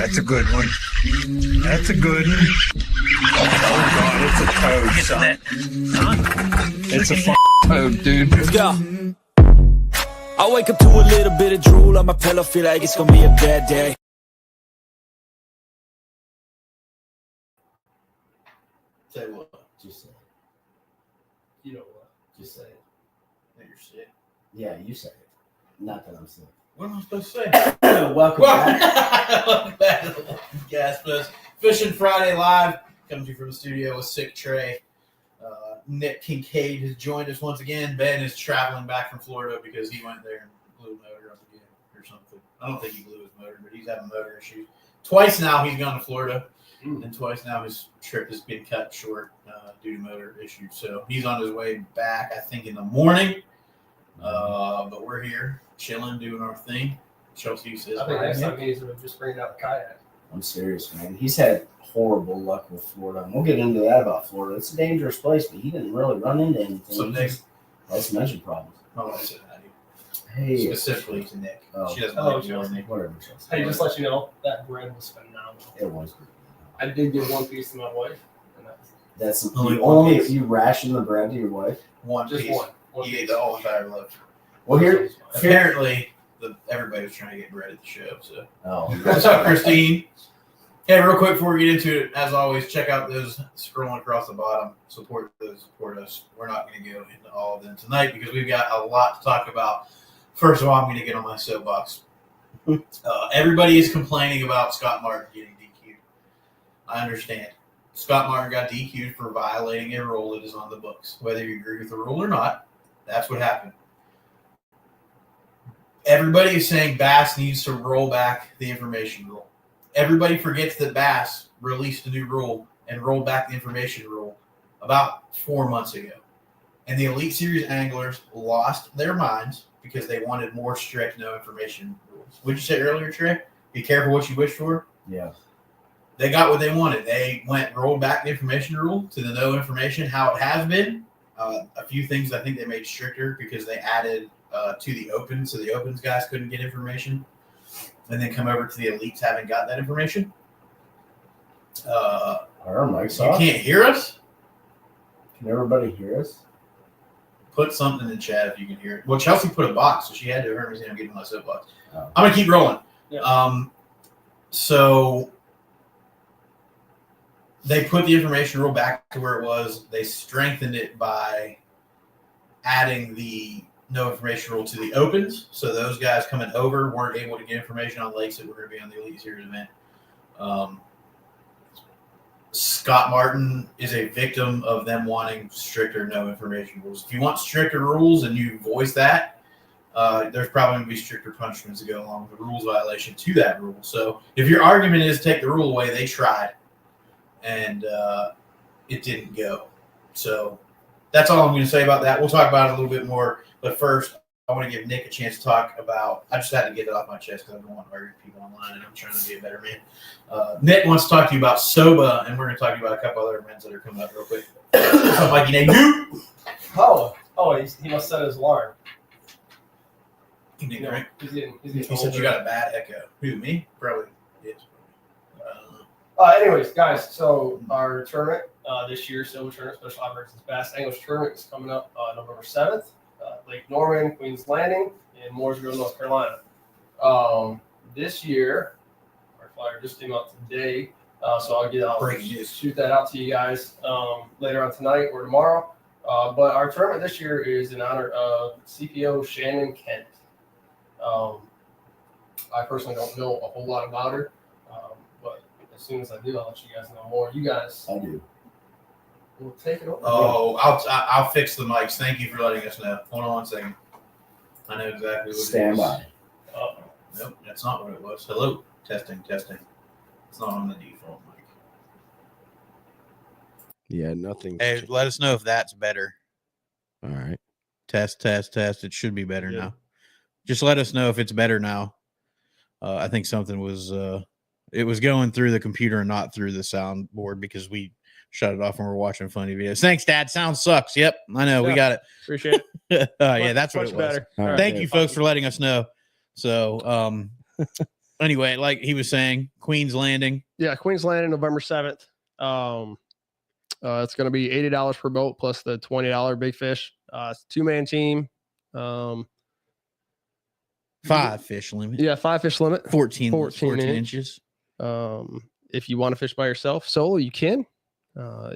That's a good one. That's a good one. Oh, God, it's a toad, son. It's a f***ing toad, dude. Let's go. I wake up to a little bit of drool on my pillow, feel like it's gonna be a bad day. Say what? Just say it. You know what? Just say it. That you're sick. Yeah, you say it. Not that I'm sick. What am I supposed to say? Welcome back. Welcome back to the Gas Buzz Fishing Friday Live. Coming to you from the studio with Sick Trey. Nick Kincaid has joined us once again. Ben is traveling back from Florida because he went there and blew a motor up again or something. I don't think he blew his motor, but he's having motor issues. Twice now he's gone to Florida, and twice now his trip has been cut short due to motor issues. So he's on his way back, I think, in the morning. But we're here, chilling, doing our thing. Chelsea says, I think next time he needs to just bring out the kayak. I'm serious, man. He's had horrible luck with Florida. And we'll get into that about Florida. It's a dangerous place, but he didn't really run into anything. So Nick has mention problems. My wife said hi to you. Hey, Specifically to Nick. Oh. She doesn't Hello, like you or Nick. whatever. Chelsea. Hey, just let you know, that bread was phenomenal. It was good. I did give one piece to my wife, and That's Only you one only piece. if you ration the bread to your wife. One just piece. one. He ate the whole entire loaf. Well, here. Apparently, everybody was trying to get bread at the show. So, Oh, what's up, Christine? Hey, real quick before we get into it, as always, check out those scrolling across the bottom. Support those, support us. We're not going to go into all of them tonight because we've got a lot to talk about. First of all, I'm going to get on my soapbox. Everybody is complaining about Scott Martin getting DQ'd. I understand. Scott Martin got DQ'd for violating a rule that is on the books. Whether you agree with the rule or not, that's what happened. Everybody is saying Bass needs to roll back the information rule. Everybody forgets that Bass released a new rule and rolled back the information rule about 4 months ago. And the Elite Series anglers lost their minds because they wanted more strict no information rules. What'd you say earlier, Trey? Be careful what you wish for. yeah. They got what they wanted. They rolled back the information rule to the no information, how it has been. A few things I think they made stricter because they added to the open, so the opens guys couldn't get information. And then come over to the elites haven't got that information. Our mic's You off. can't hear us? Can everybody hear us? Put something in the chat if you can hear it. Well, Chelsea put a box, so she had to hear me saying I'm getting my soapbox. Oh. I'm going to keep rolling. Yeah. So they put the information rule back to where it was. They strengthened it by adding the no information rule to the opens. So those guys coming over weren't able to get information on lakes that were going to be on the Elite Series event. Scott Martin is a victim of them wanting stricter no information rules. If you want stricter rules and you voice that, there's probably going to be stricter punishments to go along with the rules violation to that rule. So if your argument is take the rule away, they tried, and it didn't go. So that's all I'm going to say about that. We'll talk about it a little bit more. But first, I want to give Nick a chance to talk about – I just had to get it off my chest because I don't want to argue with people online, and I'm trying to be a better man. Nick wants to talk to you about SOBA, and we're going to talk to you about a couple other events that are coming up real quick. What's up, Mikey Nate? Oh, he must set his alarm. Nick, right? He's He said you got a bad echo. Who, me? Probably. Yes. Anyways, guys, so our tournament this year, Silver Tournament, Special Operations Bass English Tournament, is coming up November 7th. Lake Norman, Queens Landing, in Mooresville, North Carolina. This year, our flyer just came out today, so I'll shoot that out to you guys later on tonight or tomorrow. But our tournament this year is in honor of CPO Shannon Kent. I personally don't know a whole lot about her, but as soon as I do, I'll let you guys know more. You guys, I do. We'll take it over. Oh, I'll fix the mics. Thank you for letting us know. Hold on 1 second. I know exactly what it is. Stand by. Nope, that's not what it was. Hello. Testing. It's not on the default mic. Yeah, nothing. Hey, let us know if that's better. All right. Test. It should be better now. Just let us know if it's better now. I think something was it was going through the computer and not through the soundboard because we shut it off when we're watching funny videos. Thanks, Dad. Sound sucks. Yep, I know. We got it. Appreciate it. Yeah, that's what it was. Better. All right. Thank you, folks, for letting us know. So, anyway, like he was saying, Queen's Landing. Yeah, Queen's Landing, November 7th. It's going to be $80 per boat plus the $20 big fish. It's a 2-man team. 5 fish limit. Yeah, 5 fish limit. 14 inch. inches. If you want to fish by yourself solo, you can.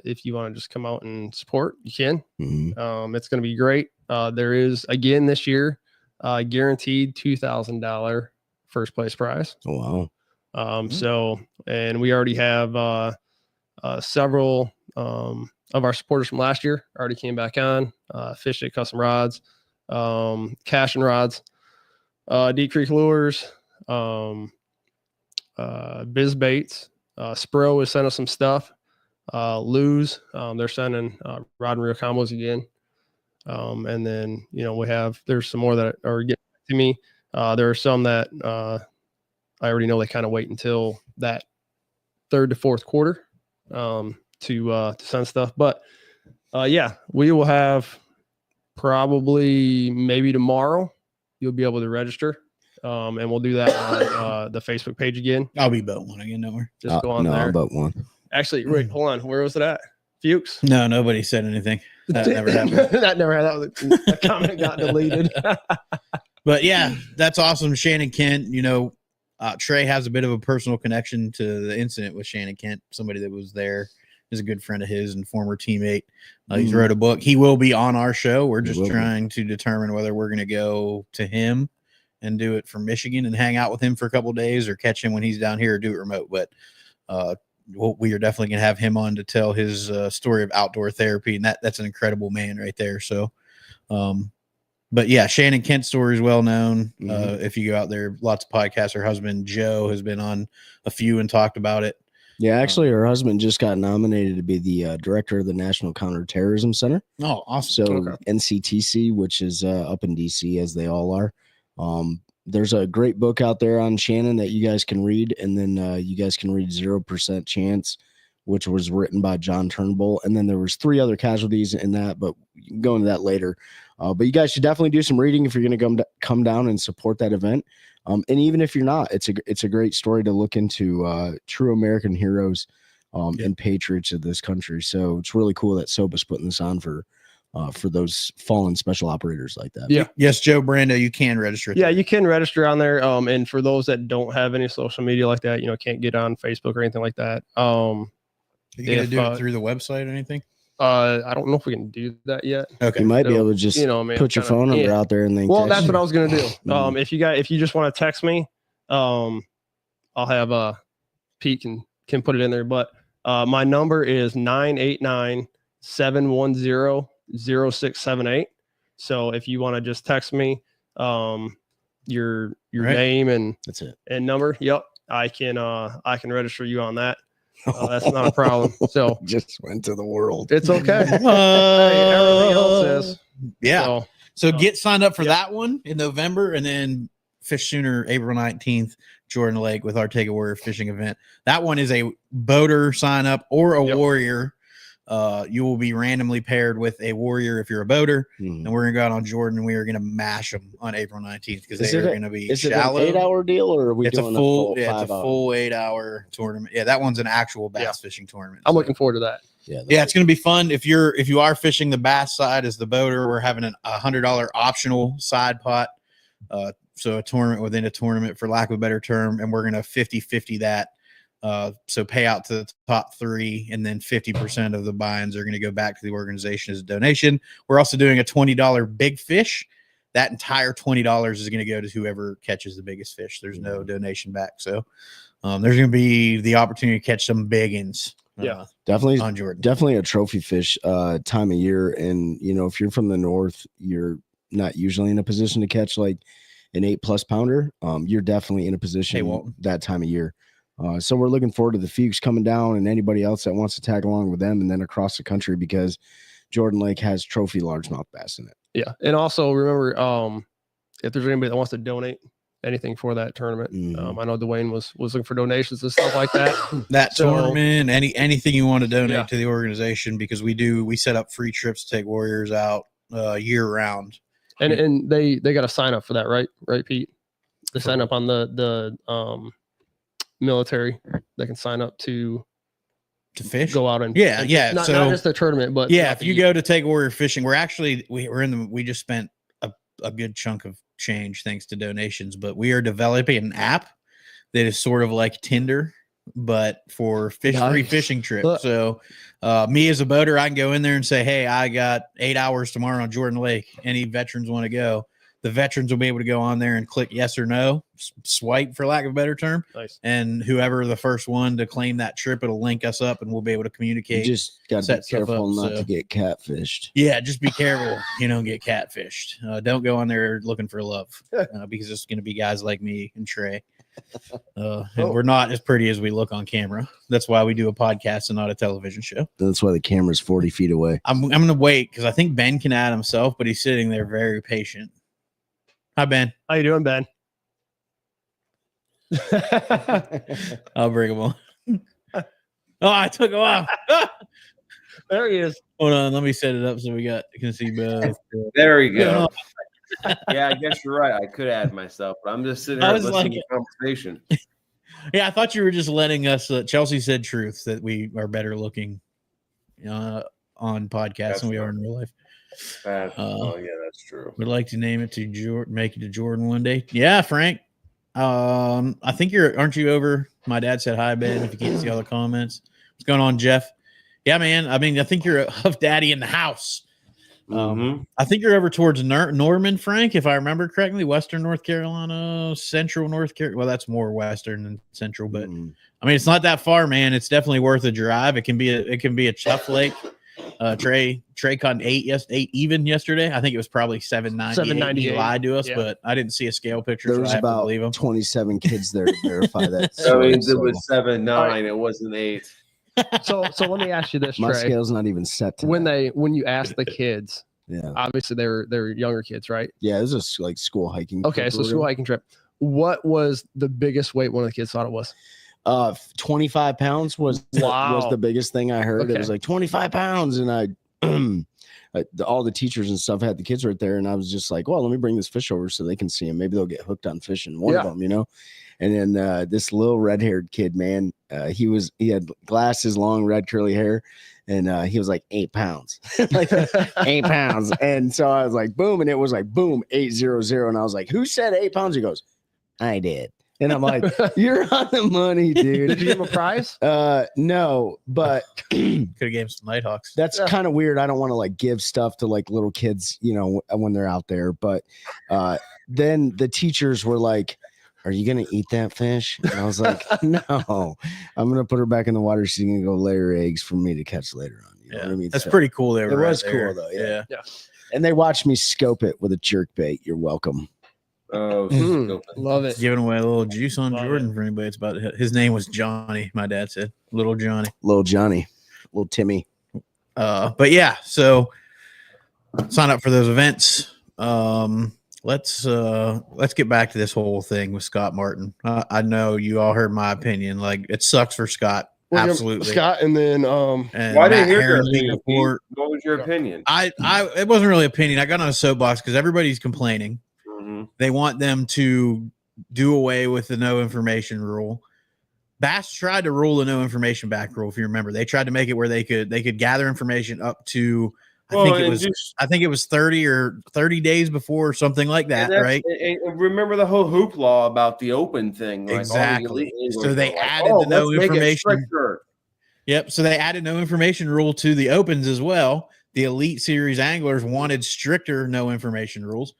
If you want to just come out and support, you can. Mhm. It's going to be great. There is, again, this year, guaranteed $2,000 first place prize. Oh, wow. So, and we already have several of our supporters from last year already came back on, fished at Custom Rods, Cash and Rods, Deep Creek Lures, Biz Baits, Spro is sending some stuff. Lose, they're sending rod and reel combos again. And then, there's some more that are getting to me. There are some that I already know they kind of wait until that third to fourth quarter to send stuff. But yeah, we will have probably maybe tomorrow you'll be able to register. And we'll do that on the Facebook page again. I'll be boat one again, don't worry. Just go on no, there. about one. Actually, wait, hold on. Where was it at? Fuchs? No, nobody said anything. That never happened. That never happened. That comment got deleted. But yeah, that's awesome. Shannon Kent, Trey has a bit of a personal connection to the incident with Shannon Kent. Somebody that was there is a good friend of his and former teammate. He's wrote a book. He will be on our show. We're just trying to determine whether we're going to go to him and do it from Michigan and hang out with him for a couple of days, or catch him when he's down here or do it remote. But we are definitely going to have him on to tell his story of outdoor therapy. And that's an incredible man right there. So, but yeah, Shannon Kent's story is well known. If you go out there, lots of podcasts. Her husband, Joe, has been on a few and talked about it. Yeah, actually, her husband just got nominated to be the director of the National Counterterrorism Center. Oh, awesome. So NCTC, which is up in DC, as they all are. There's a great book out there on Shannon that you guys can read. And then you guys can read 0% Chance, which was written by John Turnbull. And then there was 3 other casualties in that, but you can go into that later. But you guys should definitely do some reading if you're going to come down and support that event. And even if you're not, it's a great story to look into, true American heroes and patriots of this country. So it's really cool that SOPA's putting this on for those fallen special operators like that. Yeah. Yes, Joe Brando, you can register. Yeah, you can register on there. And for those that don't have any social media like that, can't get on Facebook or anything like that. You going to do it through the website or anything? I don't know if we can do that yet. Okay. You might be able to just put your phone number out there and then. Well, that's what I was going to do. If you just want to text me, I'll have Pete can put it in there. But my number is 989-710-0678. So if you want to just text me your name and that's it and number, yep, I can register you on that. That's not a problem. So just went to the world. It's okay. Hey, everything else is. Yeah. So get signed up for that one in November, and then Fish Sooner April 19th, Jordan Lake with our Take a Warrior fishing event. That one is a boater sign up or a warrior. You will be randomly paired with a warrior if you're a boater, and we're gonna go out on Jordan and we are gonna mash them on April 19th because they are gonna be shallow. Is it an 8-hour deal or are we it's doing a full 8-hour? tournament. Yeah, that one's an actual bass fishing tournament. I'm looking forward to that. Yeah, it's gonna be fun. If you are fishing the bass side as the boater, we're having a $100 optional side pot. So a tournament within a tournament, for lack of a better term, and we're gonna 50-50 that. So pay out to the top 3, and then 50% of the buy-ins are going to go back to the organization as a donation. We're also doing a $20 big fish. That entire $20 is going to go to whoever catches the biggest fish. There's no donation back. So there's going to be the opportunity to catch some biggins. Definitely on Jordan. Definitely a trophy fish time of year. And, if you're from the north, you're not usually in a position to catch like an 8+ pounder. You're definitely in a position that time of year. So we're looking forward to the Fuchs coming down and anybody else that wants to tag along with them and then across the country, because Jordan Lake has trophy largemouth bass in it. Yeah. And also remember, if there's anybody that wants to donate anything for that tournament, I know Dwayne was looking for donations and stuff like that. Tournament, anything you want to donate to the organization, because we set up free trips to take warriors out year round. And they got to sign up for that, right? Right, Pete? They sign up on the military. They can sign up to fish. go out and Yeah. Not So just the tournament, but if you go to take warrior fishing, we just spent a good chunk of change thanks to donations, but we are developing an app that is sort of like Tinder, but for free fishing trips. So me as a boater, I can go in there and say, hey, I got 8 hours tomorrow on Jordan Lake. Any veterans want to go? The veterans will be able to go on there and click yes or no, swipe for lack of a better term. Nice. And whoever the first one to claim that trip, it'll link us up and we'll be able to communicate. You just got to be careful not to get catfished. Yeah, just be careful you don't get catfished. Don't go on there looking for love because it's going to be guys like me and Trey. And we're not as pretty as we look on camera. That's why we do a podcast and not a television show. That's why the camera's 40 feet away. I'm going to wait because I think Ben can add himself, but he's sitting there very patient. Hi, Ben. How you doing, Ben? I'll bring him on. Oh, I took him off. There he is. Hold on. Let me set it up so we can see both. There we go. Yeah, I guess you're right. I could add myself, but I'm just sitting here listening to the conversation. Yeah, I thought you were just letting us. Chelsea said truth that we are better looking on podcasts than we are in real life. Yeah, that's true. Would like to name it to Jordan, make it to Jordan one day. Yeah, Frank. I think aren't you over? My dad said hi, Ben. If you can't see all the comments, what's going on, Jeff? Yeah, man. I mean, I think you're a Huff Daddy in the house. I think you're over towards Norman, Frank, if I remember correctly. Western North Carolina, Central North Carolina. Well, that's more Western than Central, but I mean, it's not that far, man. It's definitely worth a drive. It can be a tough lake. Trey caught 8 even yesterday. I think it was probably 798. He lied to us, but I didn't see a scale picture. There was about 27 kids there to verify that. So it was 7-9. It wasn't 8. So let me ask you this, My Trey. scale's not even set to when you ask the kids, obviously they're younger kids, right? Yeah, this is like school hiking. Okay, so school hiking trip. What was the biggest weight one of the kids thought it was? 25 pounds was the biggest thing I heard. Okay. It was like 25 pounds, and all the teachers and stuff had the kids right there, and I was just like, well, let me bring this fish over so they can see him. Maybe they'll get hooked on fishing. One of them, you know. And then this little red-haired kid, man, he had glasses, long red curly hair, and he was like 8 pounds, like 8 pounds. And so I was like, boom, and it was like boom, 800, and I was like, who said 8 pounds? He goes, I did. And I'm like, you're on the money, dude. Did you give him a prize? No, but could have gave him some Nighthawks. That's kind of weird. I don't want to like give stuff to like little kids, you know, when they're out there. But then the teachers were like, are you going to eat that fish? And I was like, no, I'm going to put her back in the water. She's going to go lay her eggs for me to catch later on. You know what I mean? That's pretty cool. It was cool though. Yeah. And they watched me scope it with a jerk bait. You're welcome. Oh, love it. Giving away a little juice on Jordan for anybody. It's about his name was Johnny. My dad said little Johnny, little Timmy. But yeah, so sign up for those events. Let's get back to this whole thing with Scott Martin. I know you all heard my opinion. Like it sucks for Scott. Absolutely, Scott. And then why didn't hear your opinion? What was your opinion? It wasn't really opinion. I got on a soapbox because everybody's complaining. They want them to do away with the no information rule. Bass tried to rule the no information back rule. If you remember, they tried to make it where they could gather information up to I think it was 30 days before or something like that, right? And remember the whole hoop law about the open thing. Like exactly. So they added the no information. Yep. So they added no information rule to the opens as well. The Elite Series anglers wanted stricter no information rules.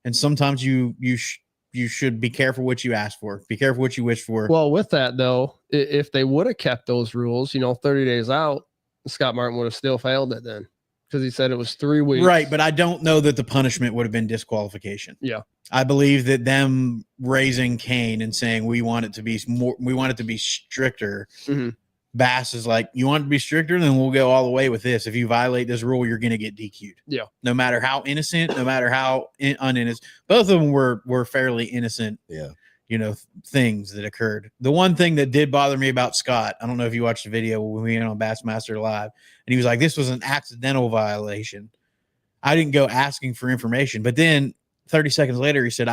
And sometimes you should be careful what you ask for. Be careful what you wish for. Well, with that though, if they would have kept those rules, 30 days out, Scott Martin would have still failed it then, because he said it was 3 weeks. Right, but I don't know that the punishment would have been disqualification. Yeah, I believe that them raising Cain and saying we want it to be more, we want it to be stricter. Mm-hmm. Bass is like, you want it to be stricter, then we'll go all the way with this. If you violate this rule, you're going to get DQ'd. Yeah. No matter how innocent, no matter how uninnocent. Both of them were fairly innocent. Yeah. Things that occurred. The one thing that did bother me about Scott, I don't know if you watched the video when we went on Bassmaster Live, and he was like, this was an accidental violation. I didn't go asking for information. But then 30 seconds later, he said,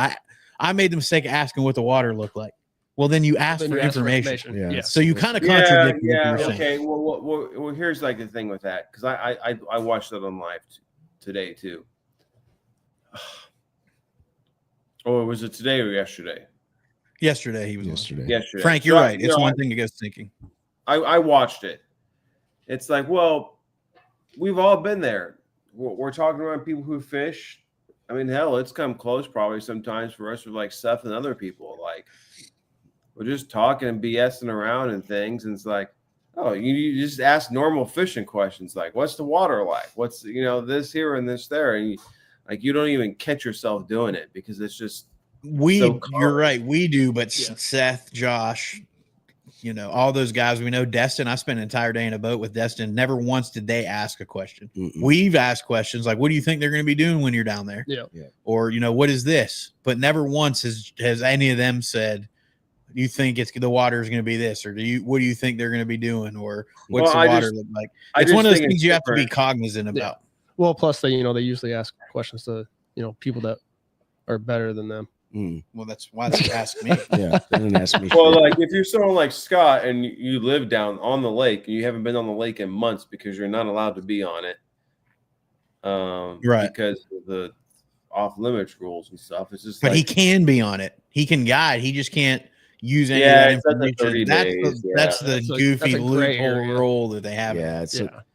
I made the mistake of asking what the water looked like. Well, then you asked for information. Yeah. So you kind of contradict what you're saying. Okay. Well, here's like the thing with that, because I watched it on live today too. Oh, was it today or yesterday? Yesterday he was yesterday. Frank, you're right. It's one thing to go thinking. I watched it. It's like, well, we've all been there. We're talking about people who fish. I mean, hell, it's come close probably sometimes for us with like Seth and other people. Like, we're just talking and BSing around and things. And it's like, oh, you just ask normal fishing questions like, what's the water like? What's, this here and this there? And you don't even catch yourself doing it because it's just you're right. We do, but Seth, Josh, all those guys we know, Destin, I spent an entire day in a boat with Destin. Never once did they ask a question. We've asked questions like, what do you think they're going to be doing when you're down there? Yeah. Or, what is this? But never once has any of them said, you think the water is going to be this, or what do you think they're going to be doing? Or what's the water look like? It's one of those things you have to be cognizant about. Yeah. Well, plus they usually ask questions to, people that are better than them. Well, that's why they ask me. Yeah, they didn't ask me. Well, like if you're someone like Scott and you live down on the lake and you haven't been on the lake in months because you're not allowed to be on it, right? Because of the off limits rules and stuff. It's just. But he can be on it. He can guide. He just can't use any of that information. That's the goofy loophole rule that they have. Yeah,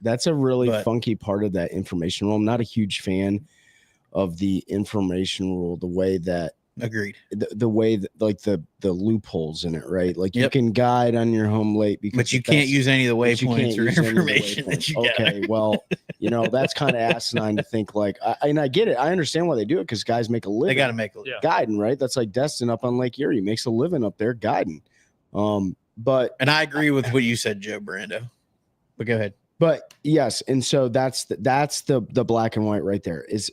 that's a really funky part of that information rule. I'm not a huge fan of the information rule, the way that. Agreed. The way that like the loopholes in it, right? Like you can guide on your home lake, but you can't use any of the waypoints or information that you get. Okay, well, that's kind of asinine to think like. And I get it. I understand why they do it because guys make a living. They got to make a living guiding, right? That's like Destin up on Lake Erie makes a living up there guiding. And I agree with what you said, Joe Brando. But go ahead. But yes, and so that's the black and white right there is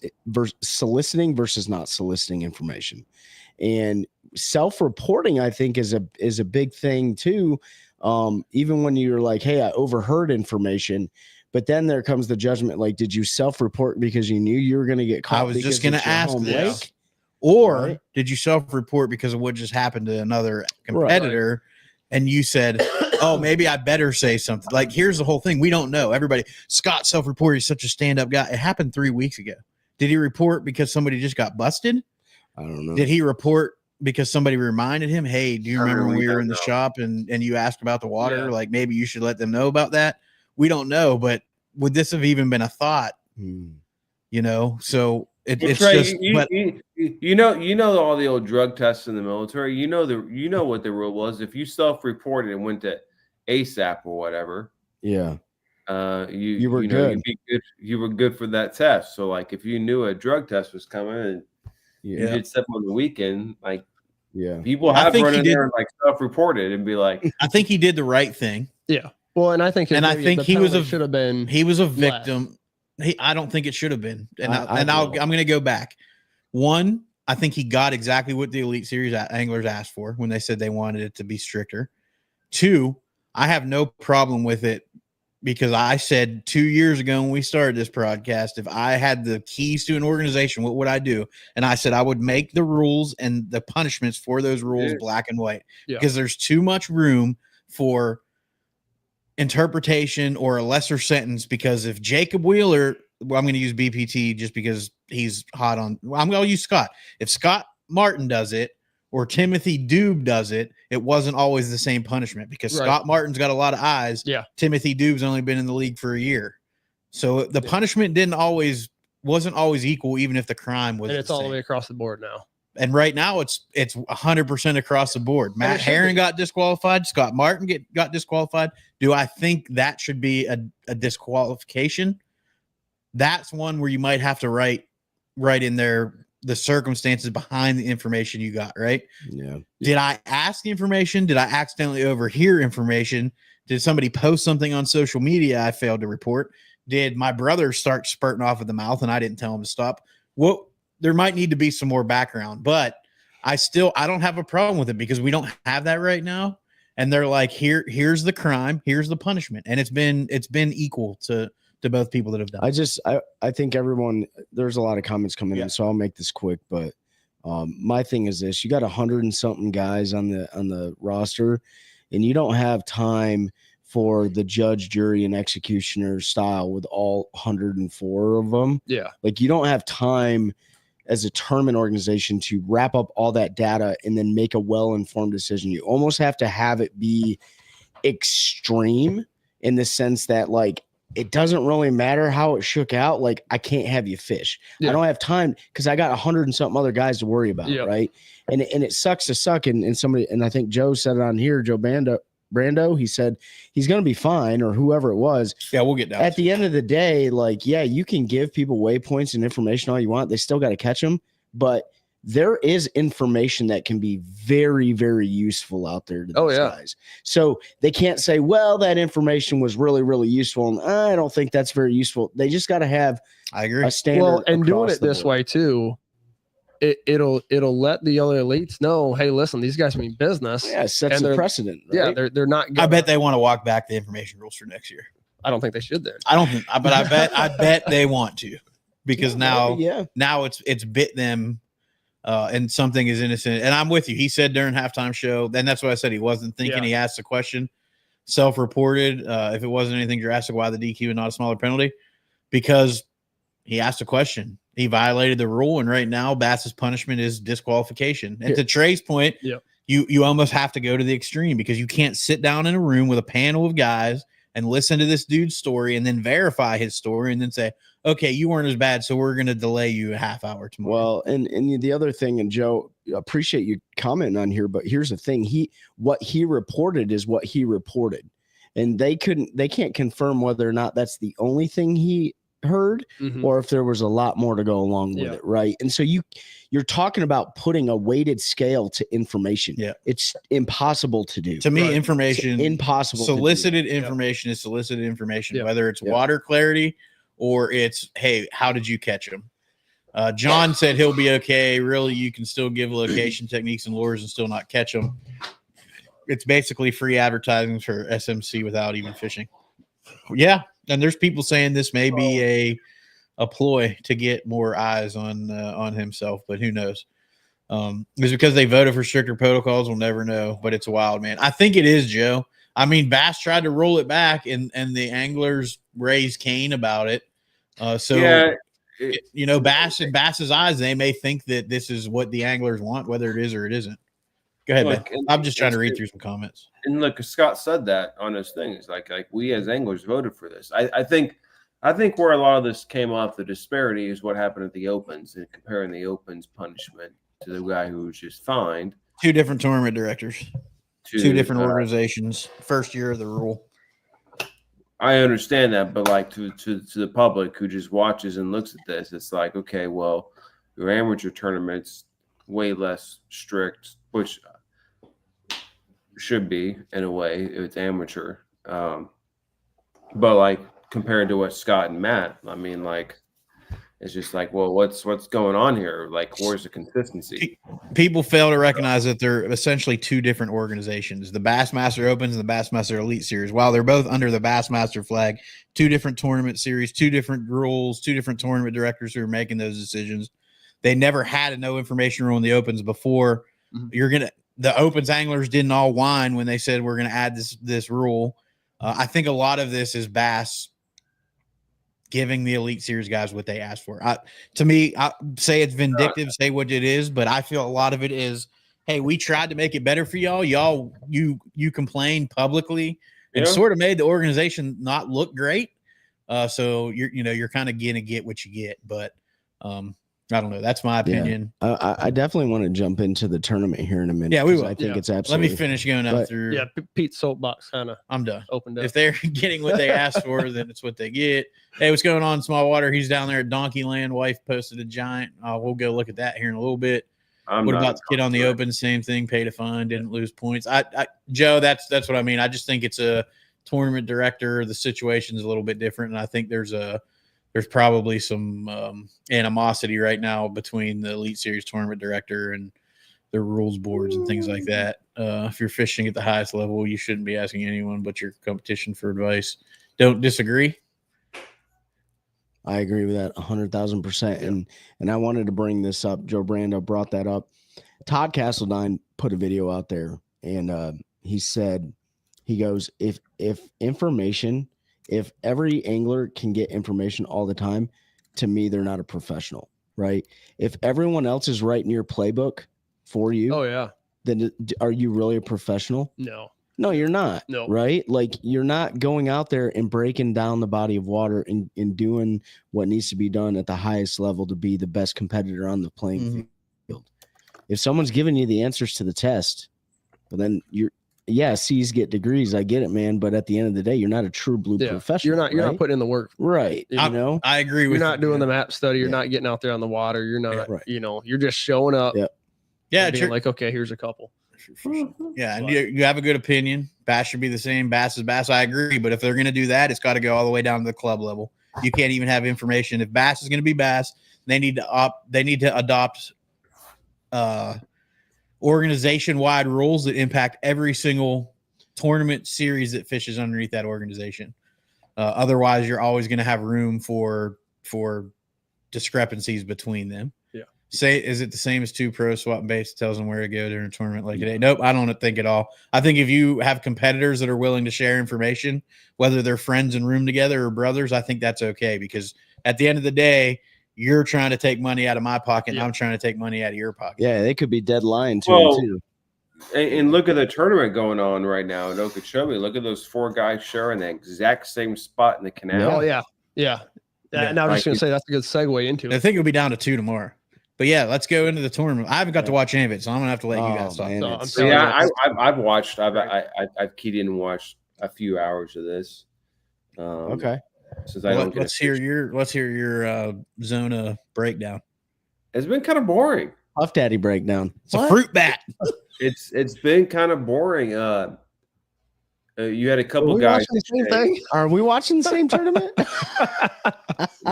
soliciting versus not soliciting information, and self-reporting I think is a big thing too. Even when you're like, hey, I overheard information, but then there comes the judgment. Like, did you self-report because you knew you were going to get caught? I was just going to ask this. Or did you self-report because of what just happened to another competitor? Right. And you said, oh, maybe I better say something. Like, here's the whole thing. We don't know. Everybody, Scott self-reported. He's such a stand-up guy. It happened 3 weeks ago. Did he report because somebody just got busted? I don't know. Did he report because somebody reminded him, hey, do you remember when we were in the shop and you asked about the water? Yeah. Like, maybe you should let them know about that. We don't know. But would this have even been a thought? So it's right. just you know all the old drug tests in the military. You know what the rule was. If you self-reported and went to ASAP or whatever, you were good. You'd be good. You were good for that test. So like if you knew a drug test was coming and you did stuff on the weekend, like people have run in there and like self-reported and be like, I think he did the right thing. Yeah. Well, and I think he was a victim. Less. I don't think it should have been. I'm going to go back. One, I think he got exactly what the Elite Series anglers asked for when they said they wanted it to be stricter. Two, I have no problem with it because I said 2 years ago when we started this podcast, if I had the keys to an organization, what would I do? And I said I would make the rules and the punishments for those rules black and white because there's too much room for interpretation or a lesser sentence. Because if Jacob Wheeler, I'm going to use BPT just because he's hot on. I'm going to use Scott. If Scott Martin does it or Timothy Doob does it, it wasn't always the same punishment because Scott Martin's got a lot of eyes. Yeah. Timothy Doob's only been in the league for a year. So the punishment wasn't always equal, even if the crime was. And it's all the way across the board now. And right now it's 100% across the board. Matt Herron got disqualified. Scott Martin got disqualified. Do I think that should be a disqualification? That's one where you might have to write in there the circumstances behind the information you got, right? Yeah. Did I ask information? Did I accidentally overhear information? Did somebody post something on social media I failed to report? Did my brother start spurting off at the mouth and I didn't tell him to stop? Well, there might need to be some more background, but I don't have a problem with it because we don't have that right now. And they're like, here's the crime, here's the punishment. And it's been equal to both people that have done it. I think everyone, there's a lot of comments coming in, so I'll make this quick, but My thing is this: you got 100 and something guys on the roster, and you don't have time for the judge, jury, and executioner style with all 104 of them. Yeah. Like, you don't have time as a tournament organization to wrap up all that data and then make a well-informed decision. You almost have to have it be extreme in the sense that, like, it doesn't really matter how it shook out. Like, I can't have you fish. Yeah. I don't have time because I got 100 and something other guys to worry about. Yeah. Right. And it sucks to suck. And somebody, and I think Joe said it on here, Joe Brando, he said he's going to be fine, or whoever it was. Yeah, we'll get down. At the end of the day, like, yeah, you can give people waypoints and information all you want. They still got to catch them. But there is information that can be very, very useful out there to these guys. So they can't say, well, that information was really, really useful, and I don't think that's very useful. They just got to have a standard. Well, and doing across it the this board. way too, it'll let the other elites know, hey, listen, these guys mean business. Yeah, it sets and a they're- precedent. Yeah, Right? they're not. I bet they want to walk back the information rules for next year. I don't think they should then. I don't think, but I bet they want to, because now it's bit them, and something is innocent. And I'm with you. He said during halftime show, and that's what I said. He wasn't thinking. Yeah. He asked the question, self-reported. If it wasn't anything drastic, why the DQ and not a smaller penalty? Because he asked a question. He violated the rule, and right now Bass's punishment is disqualification. And to Trey's point, you almost have to go to the extreme, because you can't sit down in a room with a panel of guys and listen to this dude's story and then verify his story and then say, okay, you weren't as bad, so we're going to delay you a half hour tomorrow. Well, and the other thing, and Joe, appreciate you commenting on here, but here's the thing: what he reported is what he reported, and they can't confirm whether or not that's the only thing he heard, or if there was a lot more to go along with it, right? And so you're talking about putting a weighted scale to information. Yeah, it's impossible to do. To me, information, it's impossible. Solicited information is solicited information, Yep. whether it's water clarity or it's, hey, how did you catch him? John said he'll be okay. Really, you can still give location techniques and lures and still not catch them. It's basically free advertising for SMC without even fishing. Yeah, and there's people saying this may be a ploy to get more eyes on himself, but who knows? It's because they voted for stricter protocols. We'll never know, but it's wild, man. I think it is, Joe. I mean, Bass tried to roll it back, and the anglers raised Cain about it. Bass in Bass's eyes, they may think that this is what the anglers want, whether it is or it isn't. Go ahead, Look, man. I'm just trying to read through some comments. And look, Scott said that on his thing. It's like we as anglers voted for this. I think where a lot of this came off, the disparity, is what happened at the Opens, and comparing the Opens punishment to the guy who was just fined. Two different tournament directors, two different organizations. First year of the rule. I understand that, but like to the public who just watches and looks at this, it's like, okay, well, your amateur tournament's way less strict, which should be in a way if it's amateur. But like compared to what Scott and Matt, I mean, like, it's just like, well, what's going on here? Like, where's the consistency? People fail to recognize that they're essentially two different organizations: the Bassmaster Opens and the Bassmaster Elite Series. While they're both under the Bassmaster flag, two different tournament series, two different rules, two different tournament directors who are making those decisions. They never had a no information rule in the Opens before. The Opens anglers didn't all whine when they said we're gonna add this rule. I think a lot of this is Bass giving the Elite Series guys what they asked for. To me, I say it's vindictive, say what it is, but I feel a lot of it is, hey, we tried to make it better for y'all. You complained publicly and sort of made the organization not look great. So you're kind of gonna get what you get, but I don't know. That's my opinion. Yeah. I definitely want to jump into the tournament here in a minute. Yeah, we will. I think it's absolutely. Let me finish going out through. Yeah, Pete's soapbox kind of. I'm done. Opened up. If they're getting what they asked for, then it's what they get. Hey, what's going on, Small Water? He's down there at Donkey Land. Wife posted a giant. We'll go look at that here in a little bit. What about the kid on the Open? Same thing. Paid a fine. Didn't lose points. Joe, that's what I mean. I just think it's a tournament director. The situation's a little bit different, and I think there's probably some animosity right now between the Elite Series tournament director and the rules boards and things like that. If you're fishing at the highest level, you shouldn't be asking anyone but your competition for advice. Don't disagree. I agree with that 100,000%. And I wanted to bring this up. Joe Brando brought that up. Todd Castledine put a video out there, and he said, he goes, if every angler can get information all the time, to me, they're not a professional, right? If everyone else is writing your playbook for you, Oh yeah. then are you really a professional? No, you're not. No. Right? Like, you're not going out there and breaking down the body of water and doing what needs to be done at the highest level to be the best competitor on the playing field. If someone's giving you the answers to the test, well, then C's get degrees. I get it, man. But at the end of the day, you're not a true blue professional. You're not putting in the work. Right. I agree with You're not doing the map study. You're not getting out there on the water. You're not, right. you're just showing up. Yeah. Being like, okay, here's a couple. Yeah, and you have a good opinion. Bass should be the same. Bass is bass. I agree. But if they're going to do that, it's got to go all the way down to the club level. You can't even have information. If bass is going to be bass, they need to adopt organization-wide rules that impact every single tournament series that fishes underneath that organization. Otherwise, you're always going to have room for discrepancies between them. Is it the same as two pros swapping base tells them where to go during a tournament like today? Nope, I don't think at all. I think if you have competitors that are willing to share information, whether they're friends in room together or brothers, I think that's okay, because at the end of the day, you're trying to take money out of my pocket and I'm trying to take money out of your pocket. Yeah, they could be dead lying to them too. And look at the tournament going on right now in Okeechobee. Look at those 4 guys sharing the exact same spot in the canal. Oh yeah. And I was just going to say that's a good segue into it. I think it'll be down to 2 tomorrow. But yeah, let's go into the tournament. I haven't got to watch any of it, so I'm gonna have to let you guys talk. I've watched. I've keyed in and watched a few hours of this. Okay. Since Let's hear your Zona breakdown. It's been kind of boring. Puff Daddy breakdown. It's a fruit bat. It's been kind of boring. You had a couple guys. Are we watching the same tournament?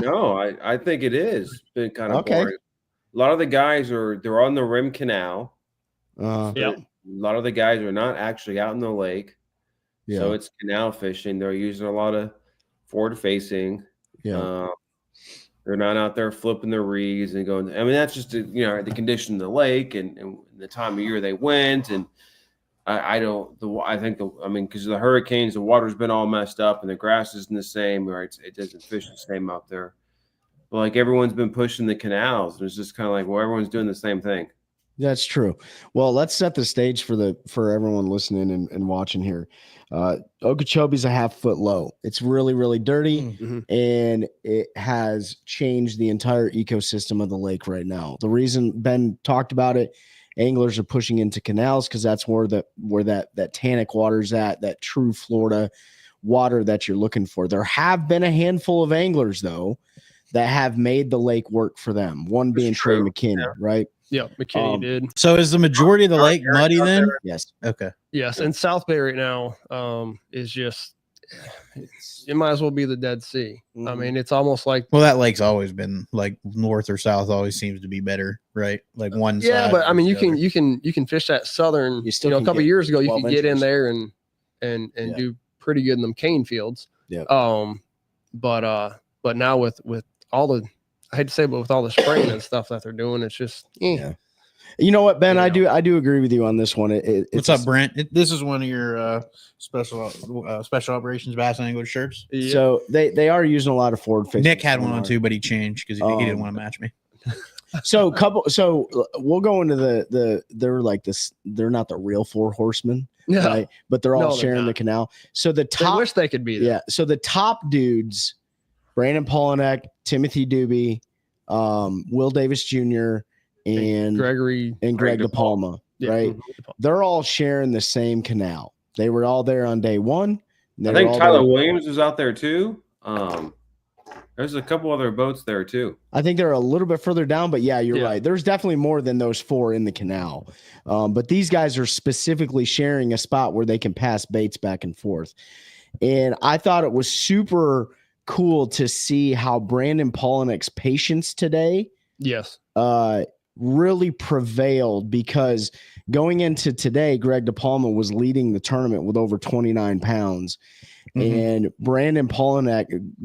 No, I think it is been kind of boring. A lot of the guys they're on the rim canal. A lot of the guys are not actually out in the lake. So it's canal fishing. They're using a lot of forward facing. They're not out there flipping their reeds and going. I mean, that's just the condition of the lake and the time of year they went. And because of the hurricanes, the water's been all messed up and the grass isn't the same, or it doesn't fish the same out there. But like everyone's been pushing the canals, and it's just kind of like, well, everyone's doing the same thing. That's true. Well, let's set the stage for everyone listening and watching here. Okeechobee's a half foot low. It's really, really dirty, and it has changed the entire ecosystem of the lake right now. The reason Ben talked about it, anglers are pushing into canals because that's where that tannic water's at, that true Florida water that you're looking for. There have been a handful of anglers though that have made the lake work for them. One being Trey McKinney, right? Yeah, McKinney did. So is the majority of the lake muddy then? Yes. Okay. Yes, and South Bay right now is just it might as well be the Dead Sea. I mean, it's almost like that lake's always been like north or south always seems to be better, right? Like one side. Yeah, but I mean, you can fish that southern. A couple of years ago, you could get in there and do pretty good in them cane fields. Yeah. But now with all the, I hate to say, but with all the spraying and stuff that they're doing, it's just yeah. You know what, Ben? I do agree with you on this one. What's up, Brent? This is one of your special operations bass angler shirts. Yeah. So they are using a lot of forward fishing. Nick had one on too, but he changed because he didn't want to match me. So we'll go into they're like this. They're not the real 4 horsemen, right? But they're all sharing the canal. So the top, I wish they could be there. Yeah. So the top dudes, Brandon Polinek, Timothy Doobie, Will Davis Jr., and Greg DePalma, right? They're all sharing the same canal. They were all there on day one. I think Tyler Williams was out there too. There's a couple other boats there too. I think they're a little bit further down, but yeah, you're right. There's definitely more than those 4 in the canal. But these guys are specifically sharing a spot where they can pass baits back and forth. And I thought it was super cool to see how Brandon Polinek's patience today really prevailed, because going into today, Greg DePalma was leading the tournament with over 29 pounds. And Brandon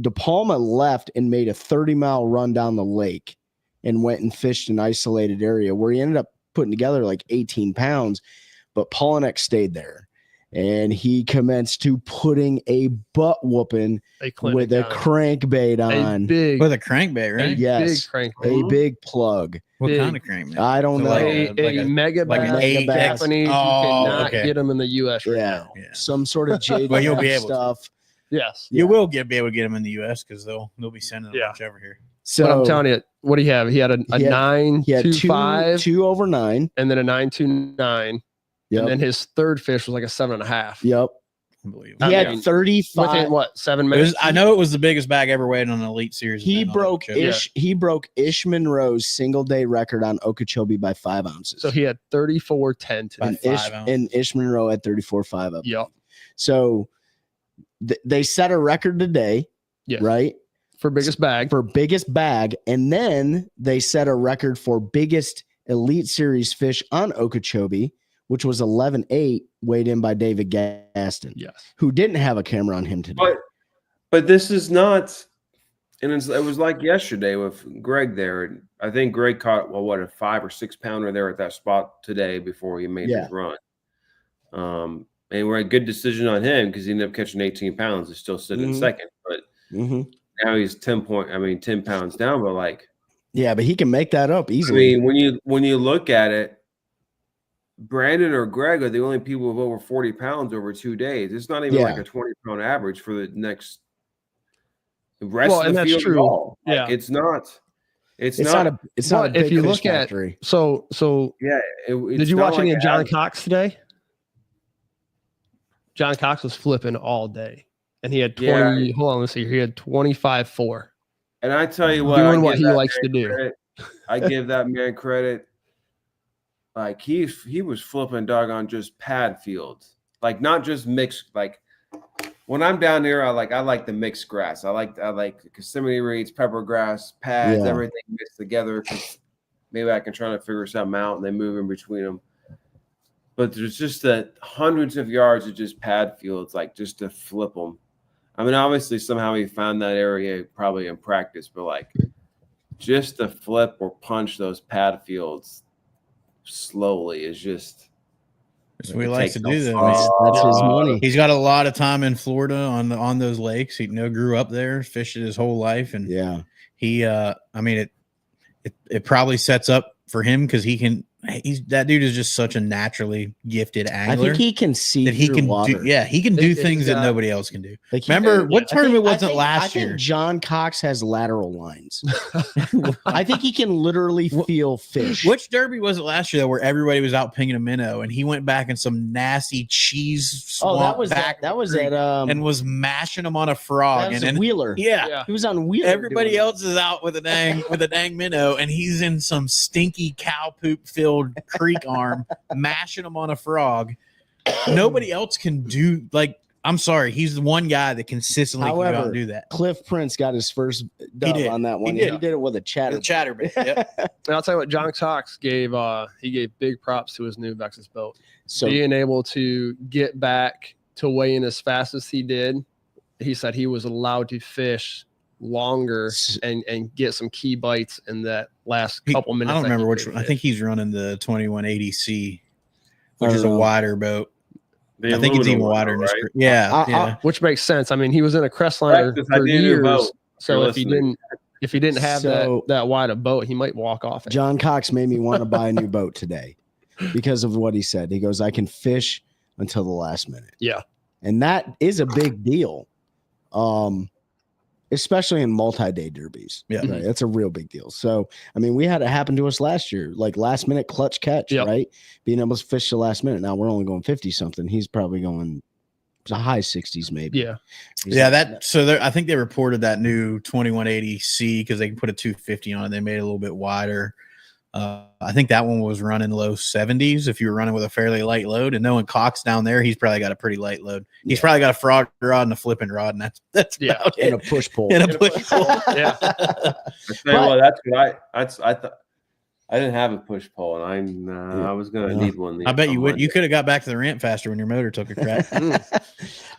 De Palma left and made a 30-mile run down the lake and went and fished an isolated area where he ended up putting together like 18 pounds. But Polinek stayed there. And he commenced to putting a butt whooping with a crankbait on. With a crankbait, right? Yes. Big crankbait. A big plug. What kind of crankbait? I don't know. A mega like bass. an 8 Japanese. You cannot get them in the U.S. right now. Yeah. Some sort of jade Well, you'll be able stuff. Yes. You will be able to get them in the U.S. because they'll be sending a bunch over here. So but I'm telling you, what do you have? He had a 9.25, 2 over 9, and then a 9.29. Yep. And then his third fish was like a 7.5. Yep. Unbelievable. He had 35. Within what, 7 It minutes? was, I know it was the biggest bag ever weighed on an Elite Series. He event on broke Okeechobee. He broke Ish Monroe's single day record on Okeechobee by 5 ounces. So he had 34.10 today. and Ish Monroe had 34.5 up. Yep. So they set a record today, right? For biggest bag. For biggest bag. And then they set a record for biggest Elite Series fish on Okeechobee, which was 11.8, weighed in by David Gaston. Yes. Who didn't have a camera on him today. But this is not, and it was like yesterday with Greg there. And I think Greg caught, a 5 or 6 pounder there at that spot today before he made his run. And we're a good decision on him because he ended up catching 18 pounds. He's still sitting in second. But now he's 10 pounds down. But yeah, but he can make that up easily. I mean, when you look at it, Brandon or Greg are the only people with over 40 pounds over 2 days. It's not even like a 20-pound average for the next rest of the field. True. Yeah, it's not. It's not a big if you fish look factory. at so yeah. Did you watch any of John Cox today? John Cox was flipping all day, and he had 20. Yeah. Hold on, let's see. He had 25.4. And I tell you what, doing what he likes to do. Credit. I give that man credit. Like he was flipping doggone just pad fields, like not just mixed. Like when I'm down here, I like the mixed grass. I like Kissimmee reeds, pepper grass, pads, everything mixed together. Maybe I can try to figure something out and then move in between them. But there's just that hundreds of yards of just pad fields, like just to flip them. I mean, obviously somehow he found that area probably in practice, but like just to flip or punch those pad fields slowly is just that's what he likes to do. That's his money. He's got a lot of time in Florida on those lakes. He grew up there, fished it his whole life, and he I mean it probably sets up for him because that dude is just such a naturally gifted angler. I think he can see that he through can water. he can do things that nobody else can do. Remember what tournament wasn't last year? John Cox has lateral lines. I think he can literally feel fish. Which derby was it last year though, where everybody was out pinging a minnow and he went back in some nasty cheese? That was at and was mashing them on a frog and Wheeler. Yeah, he was on Wheeler. Everybody else is out with a dang minnow, and he's in some stinky cow poop filled creek arm mashing them on a frog. Nobody else can do I'm sorry, he's the one guy that consistently can go out and do that. Cliff Prince got his first dub on that one. He did it with a chatterbait. Yep. And I'll tell you what, John Cox gave big props to his new Vexus boat. So being able to get back to weigh in as fast as he did, he said he was allowed to fish longer and get some key bites in that last couple minutes. I don't remember which one. I think he's running the 2180C, which is a wider boat. I think it's even wider. Right? Yeah. Which makes sense. I mean, he was in a Crestliner for years. So if he didn't have that wide a boat, he might walk off it. John Cox made me want to buy a new boat today because of what he said. He goes, I can fish until the last minute. Yeah. And that is a big deal. Especially in multi-day derbies. Yeah. Right? That's a real big deal. So, I mean, we had it happen to us last year, like last minute clutch catch, right? Being able to fish the last minute. Now we're only going 50 something. He's probably going to high 60s maybe. Yeah. I think they reported that new 2180C because they can put a 250 on it. They made it a little bit wider. I think that one was running low 70s if you were running with a fairly light load. And knowing Cox down there, he's probably got a pretty light load. He's probably got a frog rod and a flipping rod, and that's about it. And a push pole. And a push pole. Yeah. I tell you what, that's what I thought. I didn't have a push pole, and I was gonna need one. I bet you would. You could have got back to the ramp faster when your motor took a crack.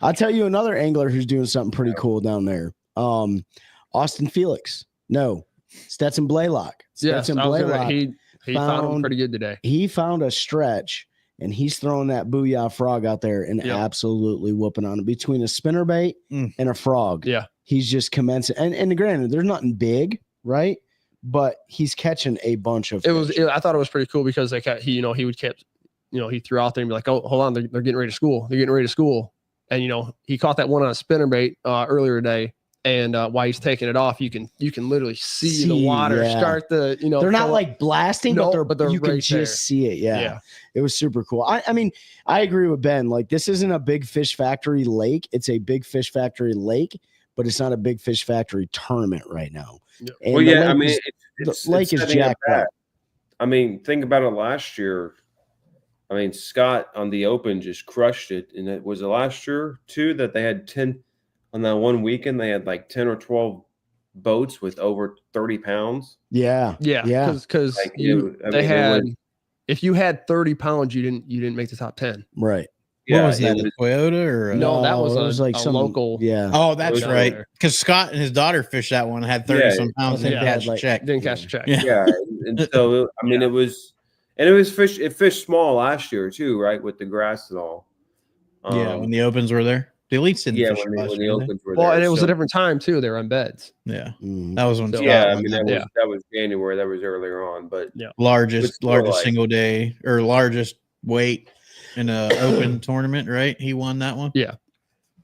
I'll tell you another angler who's doing something pretty cool down there. Austin Felix. No, Stetson Blaylock. Yes, Stetson Blaylock. He found him pretty good today. He found a stretch, and he's throwing that booyah frog out there and absolutely whooping on it between a spinnerbait and a frog. Yeah, he's just commencing. And granted, there's nothing big, right? But he's catching a bunch of. I thought it was pretty cool because he would kept, he threw out there and be like, oh, hold on, they're getting ready to school. They're getting ready to school, and he caught that one on a spinnerbait earlier today. And while he's taking it off, you can literally see the water start the, they're not like blasting, but they're you can right just see it. Yeah. It was super cool. I mean, I agree with Ben. Like, this isn't a big fish factory lake. It's a big fish factory lake, but it's not a big fish factory tournament right now. Well, yeah, I mean, the lake is jacked up. I mean, think about it last year. I mean, Scott on the Open just crushed it. And it was the last year, too, that they had 10 on that one weekend. They had like 10 or 12 boats with over 30 pounds. Yeah. Because if you had 30 pounds, you didn't make the top 10. Right. What was that? A Toyota or no? That was like some local. Yeah. Oh, that's right. Because Scott and his daughter fished that one, had 30 some pounds, and didn't catch a check. Didn't catch a check. Yeah. And so I mean, it was fish. It fished small last year too, right? With the grass and all. When the Opens were there, the elites didn't fish when the Opens were there. Well, and it was a different time too. They were on beds. Yeah, that was when. So, I mean, that was January. That was earlier on, but largest single day or largest weight in a Open tournament, right? He won that one. Yeah.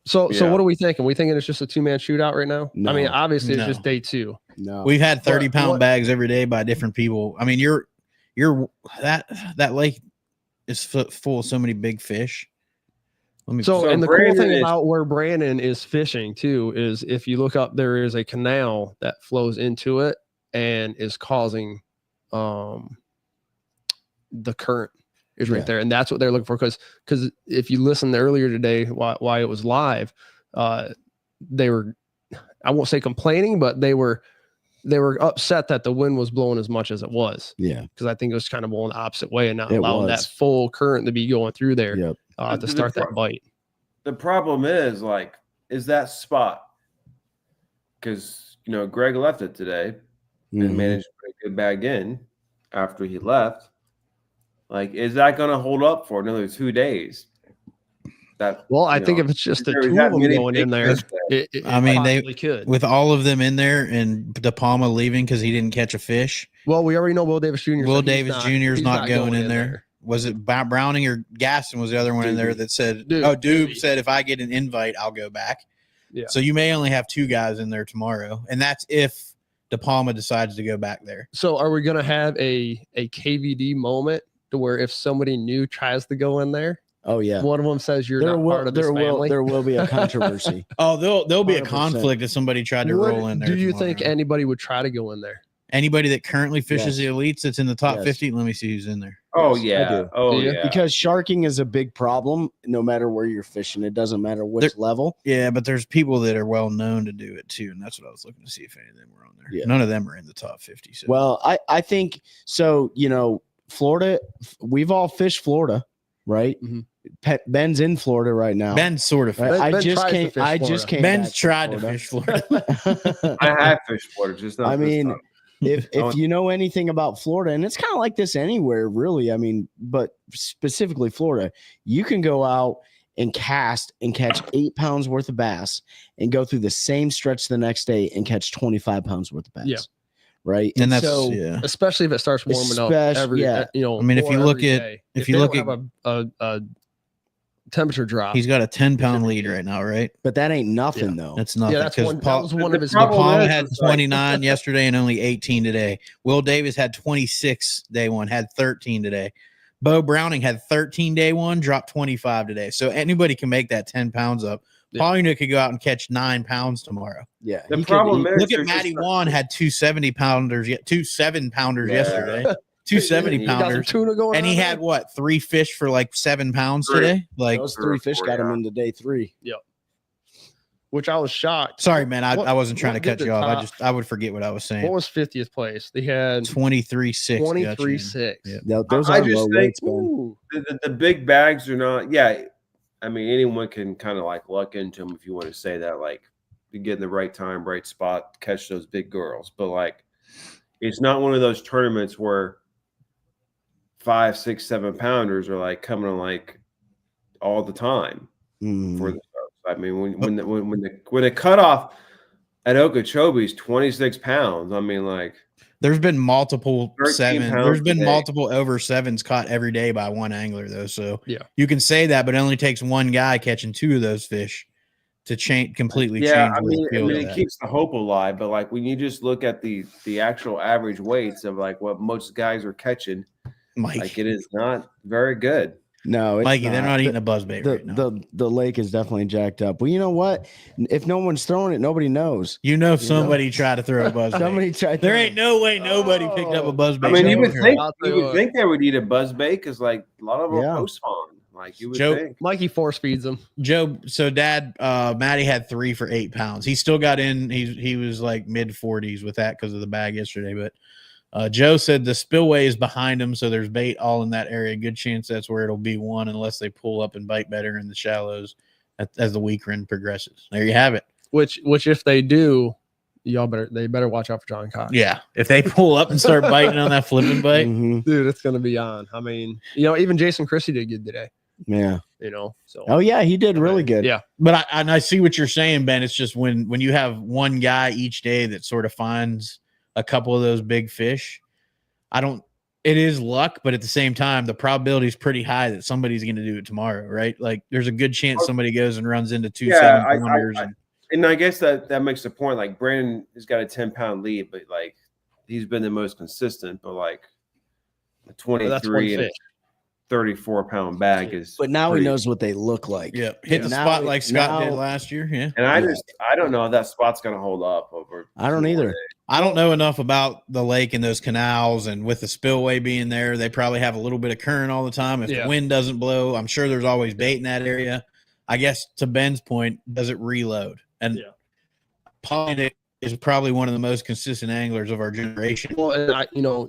So what are we thinking? We thinking it's just a 2-man shootout right now? No. I mean, obviously it's just day 2. No, we've had 30-pound bags every day by different people. I mean, you're that lake is full of so many big fish. And the cool thing about where Brandon is fishing too is if you look up, there is a canal that flows into it and is causing the current is right there, and that's what they're looking for. Because if you listened earlier today, why it was live, they were, I won't say complaining, but they were upset that the wind was blowing as much as it was. Yeah, because I think it was kind of blowing the opposite way and not allowing that full current to be going through there to start that bite. The problem is that spot, because Greg left it today and managed to put a good bag in after he left. Like, is that going to hold up for another 2 days? I think if it's just the 2 of them going in there, they could. With all of them in there and De Palma leaving because he didn't catch a fish. Well, we already know Will Davis Jr. Will Davis Jr. is not going in there. Was it Browning or Gaston was the other one in there that said, Doob said, if I get an invite, I'll go back. Yeah. So you may only have 2 guys in there tomorrow. And that's if De Palma decides to go back there. So are we going to have a KVD moment to where if somebody new tries to go in there, one of them says you're not part of this family? There will be a controversy. There'll be 100%. A conflict if somebody tried to roll in there. Do you think anybody would try to go in there? Anybody that currently fishes the elites that's in the top 50? Let me see who's in there. Oh, yeah. I do. Oh, yeah. Because sharking is a big problem no matter where you're fishing. It doesn't matter which level. Yeah, but there's people that are well known to do it too. And that's what I was looking to see if any of them were on there. Yeah. None of them are in the top 50. So. Well, I think so. Florida, we've all fished Florida, right? Mm-hmm. Ben's in Florida right now. Ben's sort of. Right? I just came. Ben's tried to fish Florida. I have fished Florida, just not. I mean, if you know anything about Florida, and it's kind of like this anywhere, really. I mean, but specifically Florida, you can go out and cast and catch 8 pounds worth of bass, and go through the same stretch the next day and catch 25 pounds worth of bass. Yeah. Right. And that's especially if it starts warming up every I mean, if you look at a temperature drop, he's got a 10-pound lead right now, right? But that ain't nothing though. That's nothing. Yeah, that was one of his. Palma had 29 yesterday and only 18 today. Will Davis had 26 day one, had 13 today. Bo Browning had 13 day one, dropped 25 today. So anybody can make that 10 pounds up. Paulina could go out and catch 9 pounds tomorrow. Yeah. The problem is, look at Matty Wan had 2 70-pounders, 2 7-pounders yesterday. 2 70-pounders. And he had 3 fish for like 7 pounds today? Like those 3 fish got him into day 3. Yep. which I was shocked. Sorry, man. What- I wasn't trying to what did cut you the off. top- I would forget what I was saying. What was 50th place? They had 23-6. 23-6. Yeah. Those I are just low think- weights, man. Ooh. The big bags are not. Yeah, I mean anyone can kind of like luck into them if you want to say that. Like you get in the right time, right spot, catch those big girls. But like, it's not one of those tournaments where 5, 6, 7 pounders are like coming on like all the time for the folks. I mean, when the cutoff at Okeechobee is 26 pounds. I mean, like There's been multiple 13 7. pounds There's a been day. multiple over 7s caught every day by one angler, though. So Yeah. you can say that, but it only takes one guy catching 2 of those fish to completely yeah, change. I where the mean, field is it at. keeps the hope alive. But like when you just look at the actual average weights of like what most guys are catching, Mike, like it is not very good. No, it's Mikey, they're not eating a buzzbait right now. The lake is definitely jacked up. Well, you know what? If no one's throwing it, nobody knows. Somebody tried to throw a buzzbait. Somebody tried. There ain't no way nobody picked up a buzzbait. I mean, you would think I'll tell you you would what. think they would eat a buzzbait because like a lot of them Yeah. are post spawn. Like you would Joe- think. Mikey force feeds them. Joe, so Dad, Matty had 3 for 8 pounds. He still got in. He was like mid 40s with that because of the bag yesterday. But Joe said the spillway is behind him, so there's bait all in that area. Good chance that's where it'll be one, unless they pull up and bite better in the shallows as the week run progresses. There you have it. Which if they do, they better watch out for John Cox. Yeah, if they pull up and start biting on that flipping bite, Mhm. Dude, it's gonna be on. I mean, even Jason Christie did good today. Yeah. So Oh yeah, he did really good. yeah. but I see what you're saying, Ben. It's just when you have one guy each day that sort of finds a couple of those big fish. It is luck, but at the same time, the probability is pretty high that somebody's going to do it tomorrow, right? Like there's a good chance somebody goes and runs into 2 Yeah, 7-pounders. And I guess that makes the point. Like Brandon has got a 10-pound lead, but like he's been the most consistent. But like a That's one 23 and fish. 34-pound bag is. But now pretty- he knows what they look like. Yeah, hit the Now spot we- like Scott did now- last year. Yeah, And I Yeah. I don't know if that spot's going to hold up over. I don't either. I don't know enough about the lake and those canals, and with the spillway being there, they probably have a little bit of current all the time. If Yeah. the wind doesn't blow, I'm sure there's always bait in that area. I guess to Ben's point, does it reload? And Yeah. Polly is probably one of the most consistent anglers of our generation. Well, and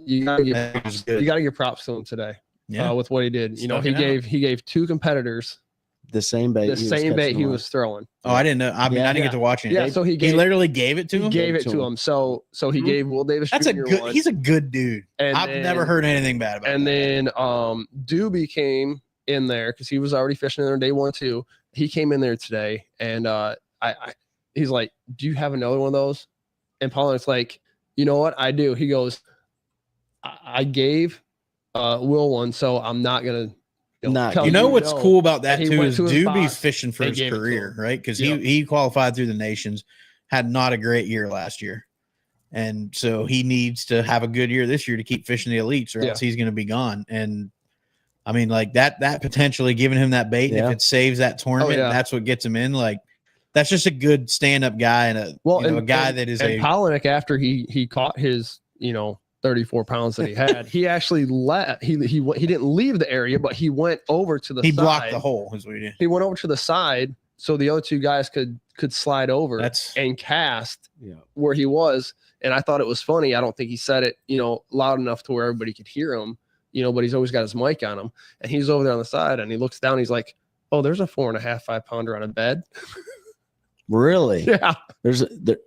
you gotta That was good. give props to him today. Yeah. With what he did. Stuck He it out. gave 2 competitors The same bait. the same bait he was throwing. Oh, I didn't know. I mean, Yeah. I didn't get to watch it. Yeah, so he He gave literally gave it to he him. gave it to to him. him. So he gave Will Davis That's a Jr. good. one. He's a good dude. And I've then- never heard anything bad about. And that. then Doobie came in there because he was already fishing in there day 1 too. He came in there today, and he's like, "Do you have another one of those?" And Pollard's like, "You know what? I do." He goes, "I gave Will one, so I'm not gonna." Not- tell You know what's no." cool about that And he too went is to his Doobie's box fishing for and his gave it to career, him. right? Because Yep. he qualified through the nations, had not a great year last year, and so he needs to have a good year this year to keep fishing the elites, or Yeah. else he's going to be gone. And I mean, like that potentially giving him that bait, and Yeah. if it saves that tournament, yeah. that's what gets him in. Like that's just a good stand up guy and a guy that is and Polinick, after he caught his 34 pounds that he had, he actually he didn't leave the area, but he went over to the he side. blocked the hole, is what he did. He went over to the side so the other 2 guys could slide over That's and cast Yeah. where he was. And I thought it was funny. I don't think he said it, loud enough to where everybody could hear him, but he's always got his mic on him. And he's over there on the side and he looks down. He's like, "Oh, there's a 4.5, 5 pounder on a bed." Really? Yeah.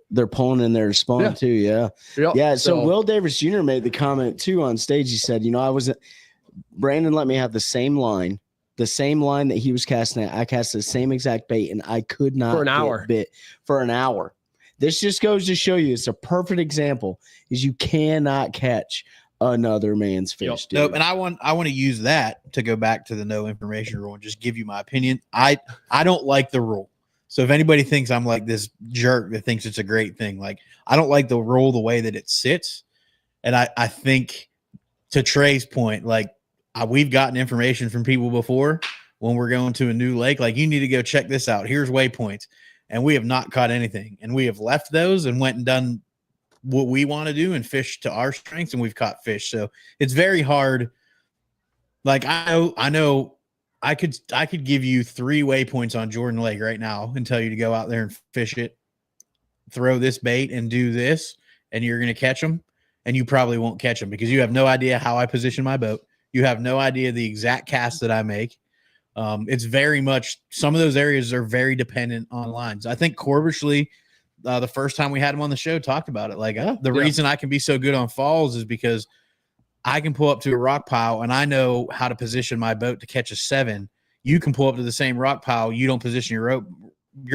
They're pulling in their spawn Yeah. too. Yeah. Yep. Yeah. So Will Davis Jr. made the comment too on stage. He said, Brandon let me have the same line that he was casting at. I cast the same exact bait and I could not For an get hour. bit for an hour. This just goes to show you it's a perfect example is you cannot catch another man's fish. Dude. Nope, and I want to use that to go back to the no information rule and just give you my opinion. I don't like the rule. So if anybody thinks I'm like this jerk that thinks it's a great thing, like I don't like the rule the way that it sits. And I think to Trey's point, like we've gotten information from people before when we're going to a new lake, like you need to go check this out. Here's waypoints. And we have not caught anything. And we have left those and went and done what we want to do and fish to our strengths, and we've caught fish. So it's very hard. Like I know I could give you 3 waypoints on Jordan Lake right now and tell you to go out there and fish it, throw this bait and do this, and you're going to catch them, and you probably won't catch them because you have no idea how I position my boat. You have no idea the exact cast that I make. It's very much, some of those areas are very dependent on lines. I think Corbishley, the first time we had him on the show, talked about it. Like the reason I can be so good on falls is because I can pull up to a rock pile and I know how to position my boat to catch a 7. You can pull up to the same rock pile. You don't position your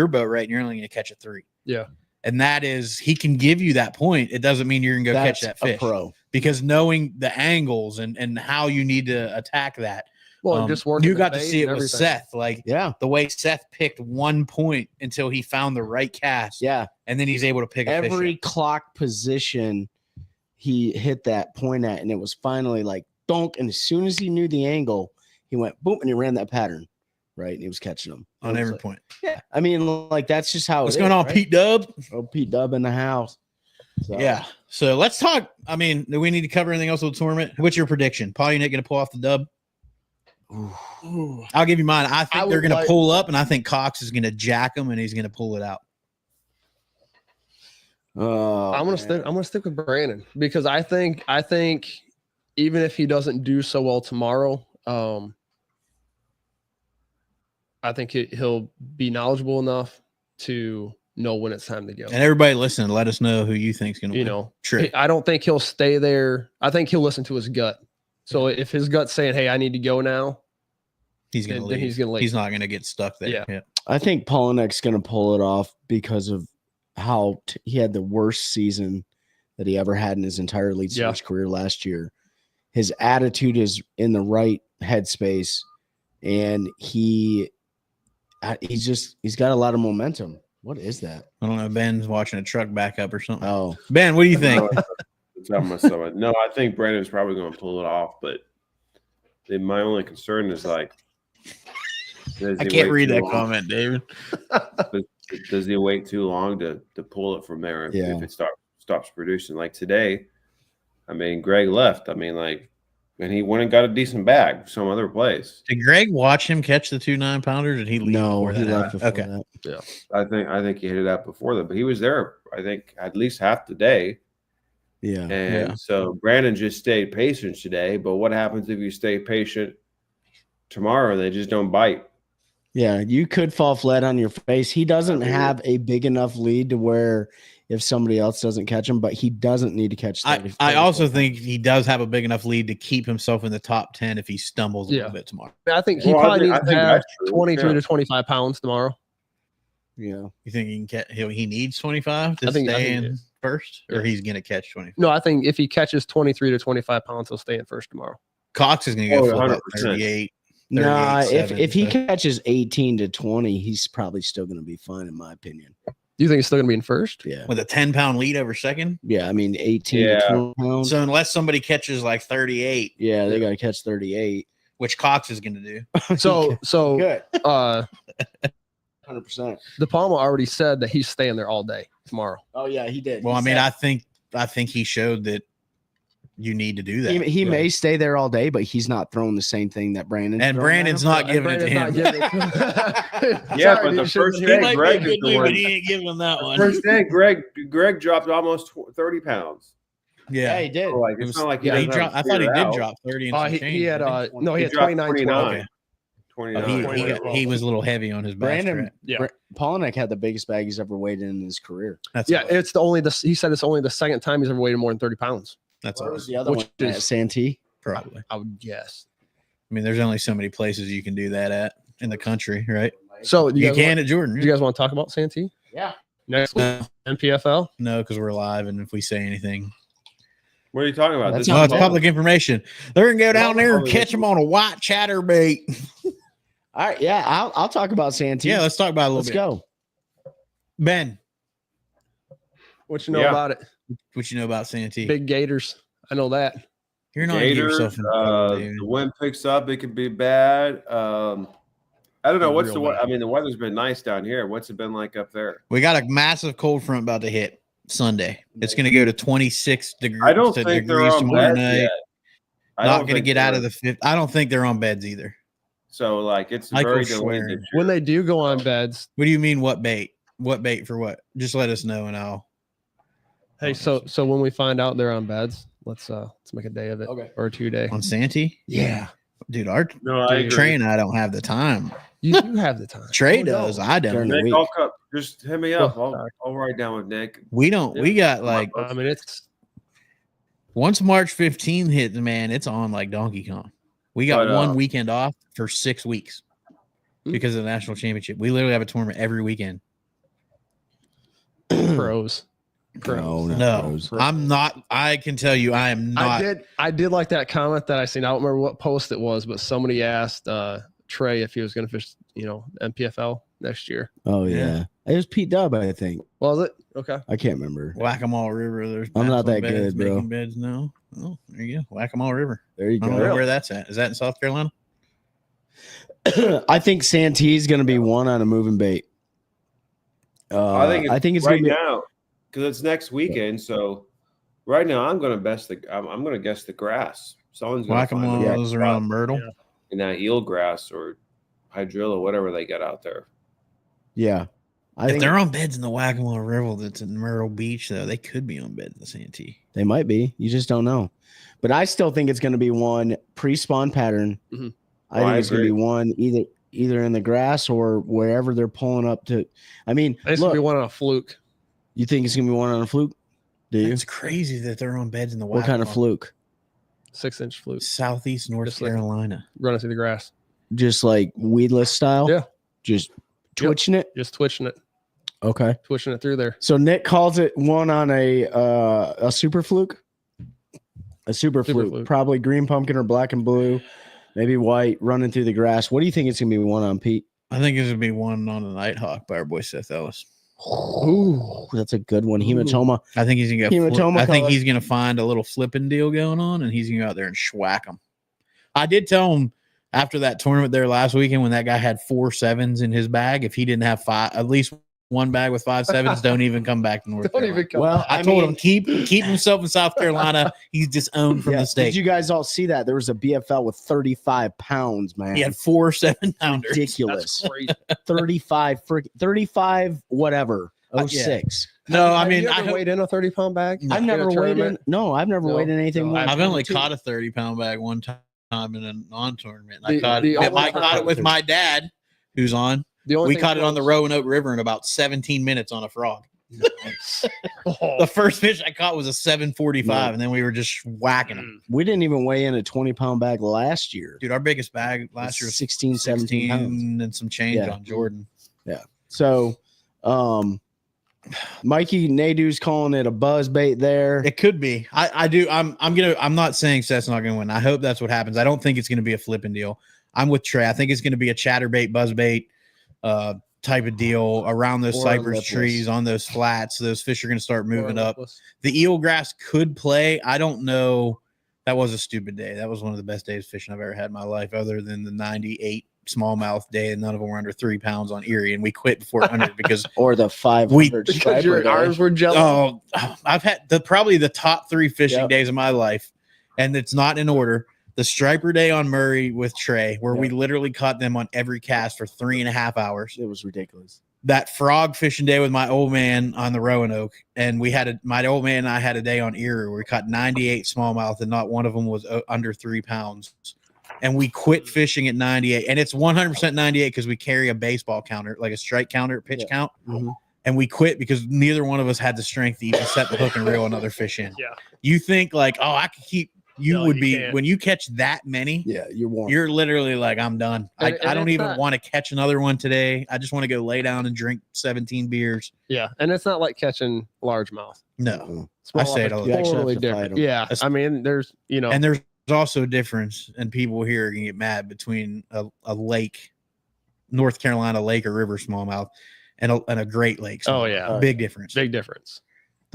boat right, and you're only going to catch a 3. Yeah. And that is, he can give you that point. It doesn't mean you're going to go catch that fish. A pro. Because knowing the angles and how you need to attack that. Well, just working. You got to see it with Seth. Like, the way Seth picked 1 point until he found the right cast. Yeah. And then he's able to pick every a fish clock position he hit that point at, and it was finally like donk. And as soon as he knew the angle, he went boom, and he ran that pattern, right? And he was catching them on every point. Yeah, I mean, like that's just how. What's going on, right? Pete Dub? Oh, Pete Dub in the house. So. Yeah. So let's talk. I mean, do we need to cover anything else with the tournament? What's your prediction? Paul, you not going to pull off the dub? Ooh. I'll give you mine. I think they're going to pull up, and I think Cox is going to jack them, and he's going to pull it out. I'm gonna stick with Brandon because I think even if he doesn't do so well tomorrow, I think he'll be knowledgeable enough to know when it's time to go. And everybody listen, let us know who you think's gonna win. True. I don't think he'll stay there. I think he'll listen to his gut. So if his gut's saying, "Hey, I need to go now," he's gonna leave. He's gonna leave. He's not gonna get stuck there. Yeah. I think Polonek's gonna pull it off because of how he had the worst season that he ever had in his entire lead series career last year. His attitude is in the right headspace, and he's got a lot of momentum. What is that? I don't know. Ben's watching a truck back up or something. Oh, Ben, what do you think? No, I think Brandon's probably going to pull it off, but my only concern is like, I can't read that comment, David. Does he wait too long to pull it from there if it stops producing? Like today, I mean, Greg left. I mean, like, and he went and got a decent bag some other place. Did Greg watch him catch the 2 9-pounders? Did he leave? No, he left before okay. that. Yeah, I think he hit it out before that, but he was there. I think at least half the day. Yeah, and so Brandon just stayed patient today. But what happens if you stay patient tomorrow and they just don't bite? Yeah, you could fall flat on your face. He doesn't have a big enough lead to where if somebody else doesn't catch him, but he doesn't need to catch 30. I also think he does have a big enough lead to keep himself in the top 10 if he stumbles a little bit tomorrow. I think he probably needs to have 23 to 25 pounds tomorrow. Yeah. You think he can catch? He needs 25 to stay in first, or he's going to catch 25? No, I think if he catches 23 to 25 pounds, he'll stay in first tomorrow. Cox is going to go flip up 38. No, if he catches 18 to 20, he's probably still going to be fine, in my opinion. You think he's still going to be in first? Yeah. With a 10-pound lead over second? Yeah, I mean, 18 to 20 pounds. So unless somebody catches like 38. Yeah, they got to catch 38. Which Cox is going to do. So good. 100%. De Palma already said that he's staying there all day tomorrow. Oh, yeah, he did. Well, I mean, I think he showed that you need to do that. He may stay there all day, but he's not throwing the same thing that Brandon. And Brandon's not giving it to him. Yeah, but the first day, Greg is the one. But he ain't giving him that one. First day, Greg dropped almost 30 pounds. Yeah, he did. So like, it's not like he dropped. I thought he did drop 30. And he had he had 29. 29. He was a little heavy on his back. Brandon, Pollock had the biggest bag he's ever weighed in his career. It's he said it's only the second time he's ever weighed more than 30 pounds. That's what was the other one at Santee? Probably. I would guess. I mean, there's only so many places you can do that at in the country, right? So you can at Jordan. Do you guys want to talk about Santee? Yeah. Next week, NPFL? No, because we're live, and if we say anything, what are you talking about? It's public information. They're gonna go down there and catch them on a white chatterbait. All right, yeah, I'll talk about Santee. Yeah, let's talk about it a little bit. Let's go. Ben, what you know about it? What you know about Santee? Big gators. I know that. You're not Gators, yourself in the wind picks up. It could be bad. I don't know. What's the weather? I mean, the weather's been nice down here. What's it been like up there? We got a massive cold front about to hit Sunday. It's going to go to 26 degrees. I don't think they're on tomorrow beds night. yet. Not going to get out of the 50. I don't think they're on beds either. So like it's Michael very delayed. Schwerin. When they do go on beds, What do you mean? What bait? What bait for what? Just let us know, and I'll. hey, so when we find out they're on beds, let's make a day of it. Okay. Or a 2-day. On Santee. Yeah. Dude, our No, I agree. Trey and I don't have the time. You do have the time. Trey Oh, does. no. I During don't. the Nick, week. I'll cut. Just hit me up. Well, I'll write down with Nick. We don't. We got like I mean, it's once March 15 hits, man, it's on like Donkey Kong. We got But, one weekend off for 6 weeks because of the national championship. We literally have a tournament every weekend. pros. No, not No, pros. I'm not. I can tell you, I am not. I did like that comment that I seen. I don't remember what post it was, but somebody asked Trey if he was going to fish, MPFL next year. Oh yeah. It was Pete Dub, I think. Was it? Okay. I can't remember. Whack-a-mole River. There's I'm not bass that on beds, good, bro. making beds. No. Oh, there you go. Whack-a-mole River. There you I don't go. know where that's at. Is that in South Carolina? I think Santee's going to be one on a moving bait. I think it's gonna right be, now because it's next weekend. So right now I'm going to I'm going to guess the grass. Someone's going to find Whack-a-mole is around Myrtle. in that eel grass or hydrilla, whatever they got out there. Yeah. I If think they're on beds in the Whack-a-mole River that's in Myrtle Beach, though, they could be on beds in the Santee. they might be. You just don't know. But I still think it's going to be one pre-spawn pattern. Mhm. I think it's going to be one either in the grass or wherever they're pulling up to. I mean, It's look, going to be one on a fluke. you think it's going to be one on a fluke? Do you? It's crazy that they're on beds in the What kind of Whack-a-mole. fluke? 6-inch fluke. Southeast North Just like- Carolina. Running through the grass. Just like weedless style? Yeah. Just twitching it? Just twitching it through there. So Nick calls it one on a super fluke. A super fluke. Probably green pumpkin or black and blue, maybe white, running through the grass. What do you think it's gonna be one on, Pete? I think it's going to be one on the Nighthawk by our boy Seth Ellis. Ooh, that's a good one. Hematoma. I think he's going to Hematoma I think color. he's going to find a little flipping deal going on, and he's going to go out there and schwack them. I did tell him after that tournament there last weekend when that guy had 4 7s in his bag, if he didn't have at least one bag with 5 7s, don't even come back to North Don't Carolina. even come. Well, I told him keep himself in South Carolina. He's disowned from the Did state. you guys all see that? There was a BFL with 35 pounds, man. He had 4 7-pounders. Ridiculous. That's crazy. 35 whatever. Yeah. 06. No, I Have mean, you ever weighed in a 30-pound bag? I've never weighed in. No, I've never No. weighed in anything. No, more than I've only 22. caught a 30-pound bag one time in a non-tournament. The- the I only- caught it with my dad, who's on. The only We thing caught it on the close- Roanoke River in about 17 minutes on a frog. Oh, The first fish I caught was a 745, No. and then we were just whacking them. We didn't even weigh in a 20-pound bag last year. Dude, our biggest bag last year was 16, 17 pounds. 16 and some change Yeah. on Jordan. So, Mikey Nadu's calling it a buzz bait there. It could be. I'm not saying Seth's not gonna win. I hope that's what happens. I don't think it's gonna be a flipping deal. I'm with Trey. I think it's gonna be a chatterbait, buzzbait type of deal around those Or a cypress lipless. trees on those flats. Those fish are gonna start moving up. lipless. The eelgrass could play. I don't know. That was a stupid day. That was one of the best days fishing I've ever had in my life, other than the 98 smallmouth day, and none of them were under 3 pounds on Erie, and we quit before 100 because Or the 500 Because striper your day. arms were jelly. oh, I've had probably the top 3 fishing Yep. days of my life, and it's not in order. The striper day on Murray with Trey, where we Yep. literally caught them on every cast for 3.5 hours. It was ridiculous. That frog fishing day with my old man on the Roanoke, and my old man and I had a day on Erie where we caught 98 smallmouth, and not one of them was under 3 pounds. And we quit fishing at 98, and it's 100% 98 because we carry a baseball counter, like a strike counter, pitch count. Mhm. And we quit because neither one of us had the strength to even set the hook and reel another fish in. Yeah. You think like, oh, I could keep. You No, would you be can't. when you catch that many. Yeah, you're warm. You're literally like, I'm done. And I don't it's even not- want to catch another one today. I just want to go lay down and drink 17 beers. Yeah, and it's not like catching largemouth. No. Mhm. I say it all the time. You actually Totally have to fight different. 'em. Yeah, That's- I mean, there's And there's also a difference, and people here are gonna get mad between a lake, North Carolina lake or river smallmouth, and a Great Lakes. Oh, yeah. Big difference. big difference.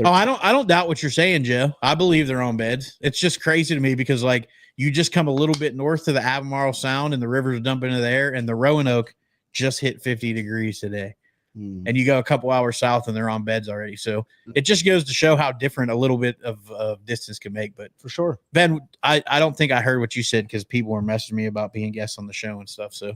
Oh, I don't doubt what you're saying, Joe. I believe they're on beds. It's just crazy to me because like you just come a little bit north to the Albemarle Sound and the rivers dump into there, and the Roanoke just hit 50 degrees today. and you go a couple hours south and they're on beds already. So it just goes to show how different a little bit of distance can make. But For sure. Ben, I don't think I heard what you said because people were messaging me about being guests on the show and stuff. So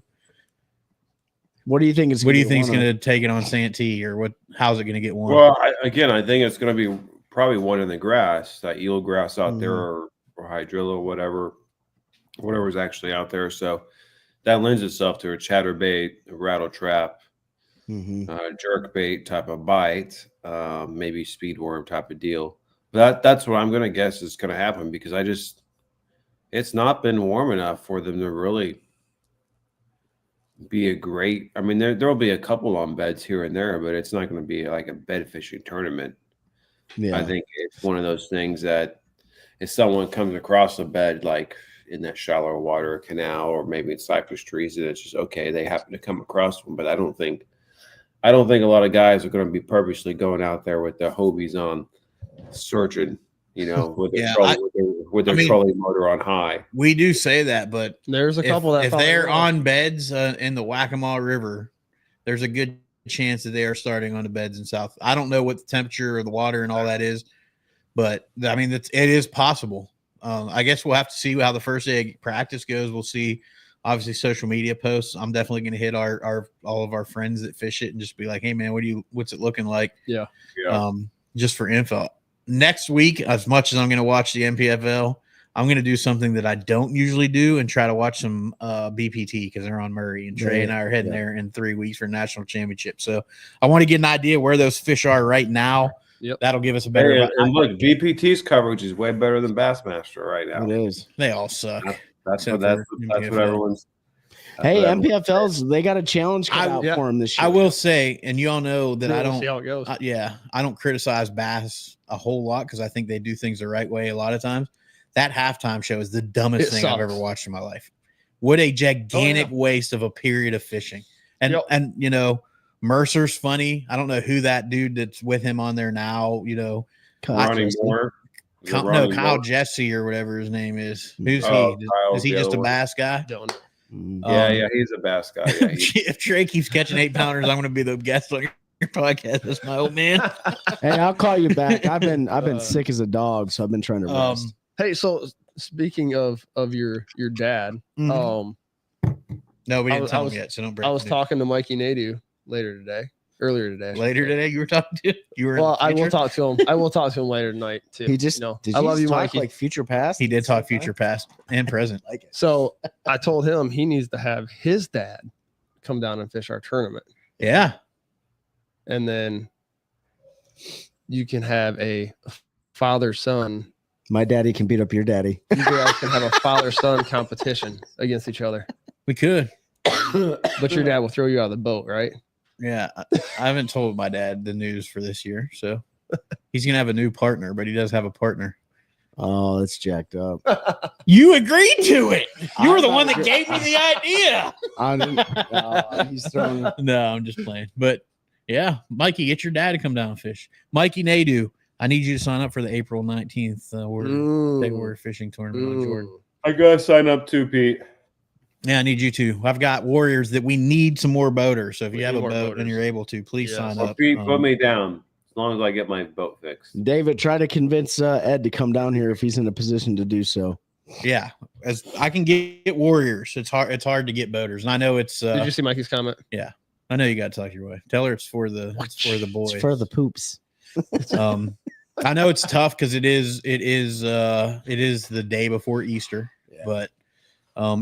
What do you think is what do you think is going to take it on Santee, or what? How's it going to get won? Well, I think it's going to be probably one in the grass, that eel grass out there, or hydrilla, whatever's actually out there. So that lends itself to a chatterbait, a rattle trap, jerk bait type of bite, maybe speed worm type of deal. That's what I'm going to guess is going to happen, because it's not been warm enough for them to really be a great. I mean, there'll be a couple on beds here and there, but it's not going to be like a bed fishing tournament. Yeah. I think it's one of those things that if someone comes across a bed like in that shallow water canal, or maybe in cypress trees, and it's just okay, they happen to come across one. But I don't think a lot of guys are going to be purposely going out there with their Hobies on, searching, with their trolling motor on high. We do say that, but There's a couple that if they're on beds in the Waccamaw River, there's a good chance that they are starting on the beds in South. I don't know what the temperature of the water and all that is, but I mean, it is possible. I guess we'll have to see how the first day of practice goes. We'll see, obviously, social media posts. I'm definitely going to hit all of our friends that fish it and just be like, hey man, what's it looking like? Yeah. Just for info. Next week, as much as I'm going to watch the MPFL, I'm going to do something that I don't usually do and try to watch some BPT, because they're on Murray, and Trey and I are heading there in 3 weeks for national championship. So I want to get an idea where those fish are right now. Yep. That'll give us a better. And look, BPT's coverage is way better than Bassmaster right now. It is. They all suck. That's what everyone's. Hey, MPFLs, they got a challenge cut out for them this year. I will say, and you all know that I don't see how it goes. I don't criticize Bass a whole lot, because I think they do things the right way a lot of times. That halftime show is the dumbest thing I've ever watched in my life. What a gigantic waste of a period of fishing. And Mercer's funny. I don't know who that dude that's with him on there now, Ronnie Moore. Kyle Jesse or whatever his name is. Who's he? Is he just a bass guy? Don't. Yeah, he's a bass guy. Yeah, if Trey keeps catching 8-pounders, I'm going to be the guest on your podcast. That's my old man. Hey, I'll call you back. I've been sick as a dog, so I've been trying to rest. Hey, so speaking of your dad, no, we didn't tell him yet, so don't break. I was talking to Mikey Nadu earlier today. Later today, you were talking to? I will talk to him. I will talk to him later tonight too. He just I love you, Mikey. Like future past. He did talk future past and present. Like it. So I told him he needs to have his dad come down and fish our tournament. Yeah, and then you can have a father-son. My daddy can beat up your daddy. You guys can have a father-son competition against each other. We could. But your dad will throw you out of the boat, right? Yeah. I haven't told my dad the news for this year, so he's going to have a new partner, but he does have a partner. Oh, that's jacked up. You agreed to it. You were the one that gave me the idea. He's throwing. No, I'm just playing. But yeah, Mikey, get your dad to come down and fish. Mikey Nadu, I need you to sign up for the April 19th February fishing tournament on Jordan. I gotta sign up too, Pete. Yeah, I need you to. I've got warriors that we need some more boaters. So if you have a boat and you're able to, please sign up. Pete, put me down as long as I get my boat fixed. David, try to convince Ed to come down here if he's in a position to do so. Yeah, as I can get warriors. It's hard to get boaters, and I know it's. Did you see Mikey's comment? Yeah, I know you got to talk your way. Tell her it's for the boys. It's for the poops. I know it's tough because it is the day before Easter, but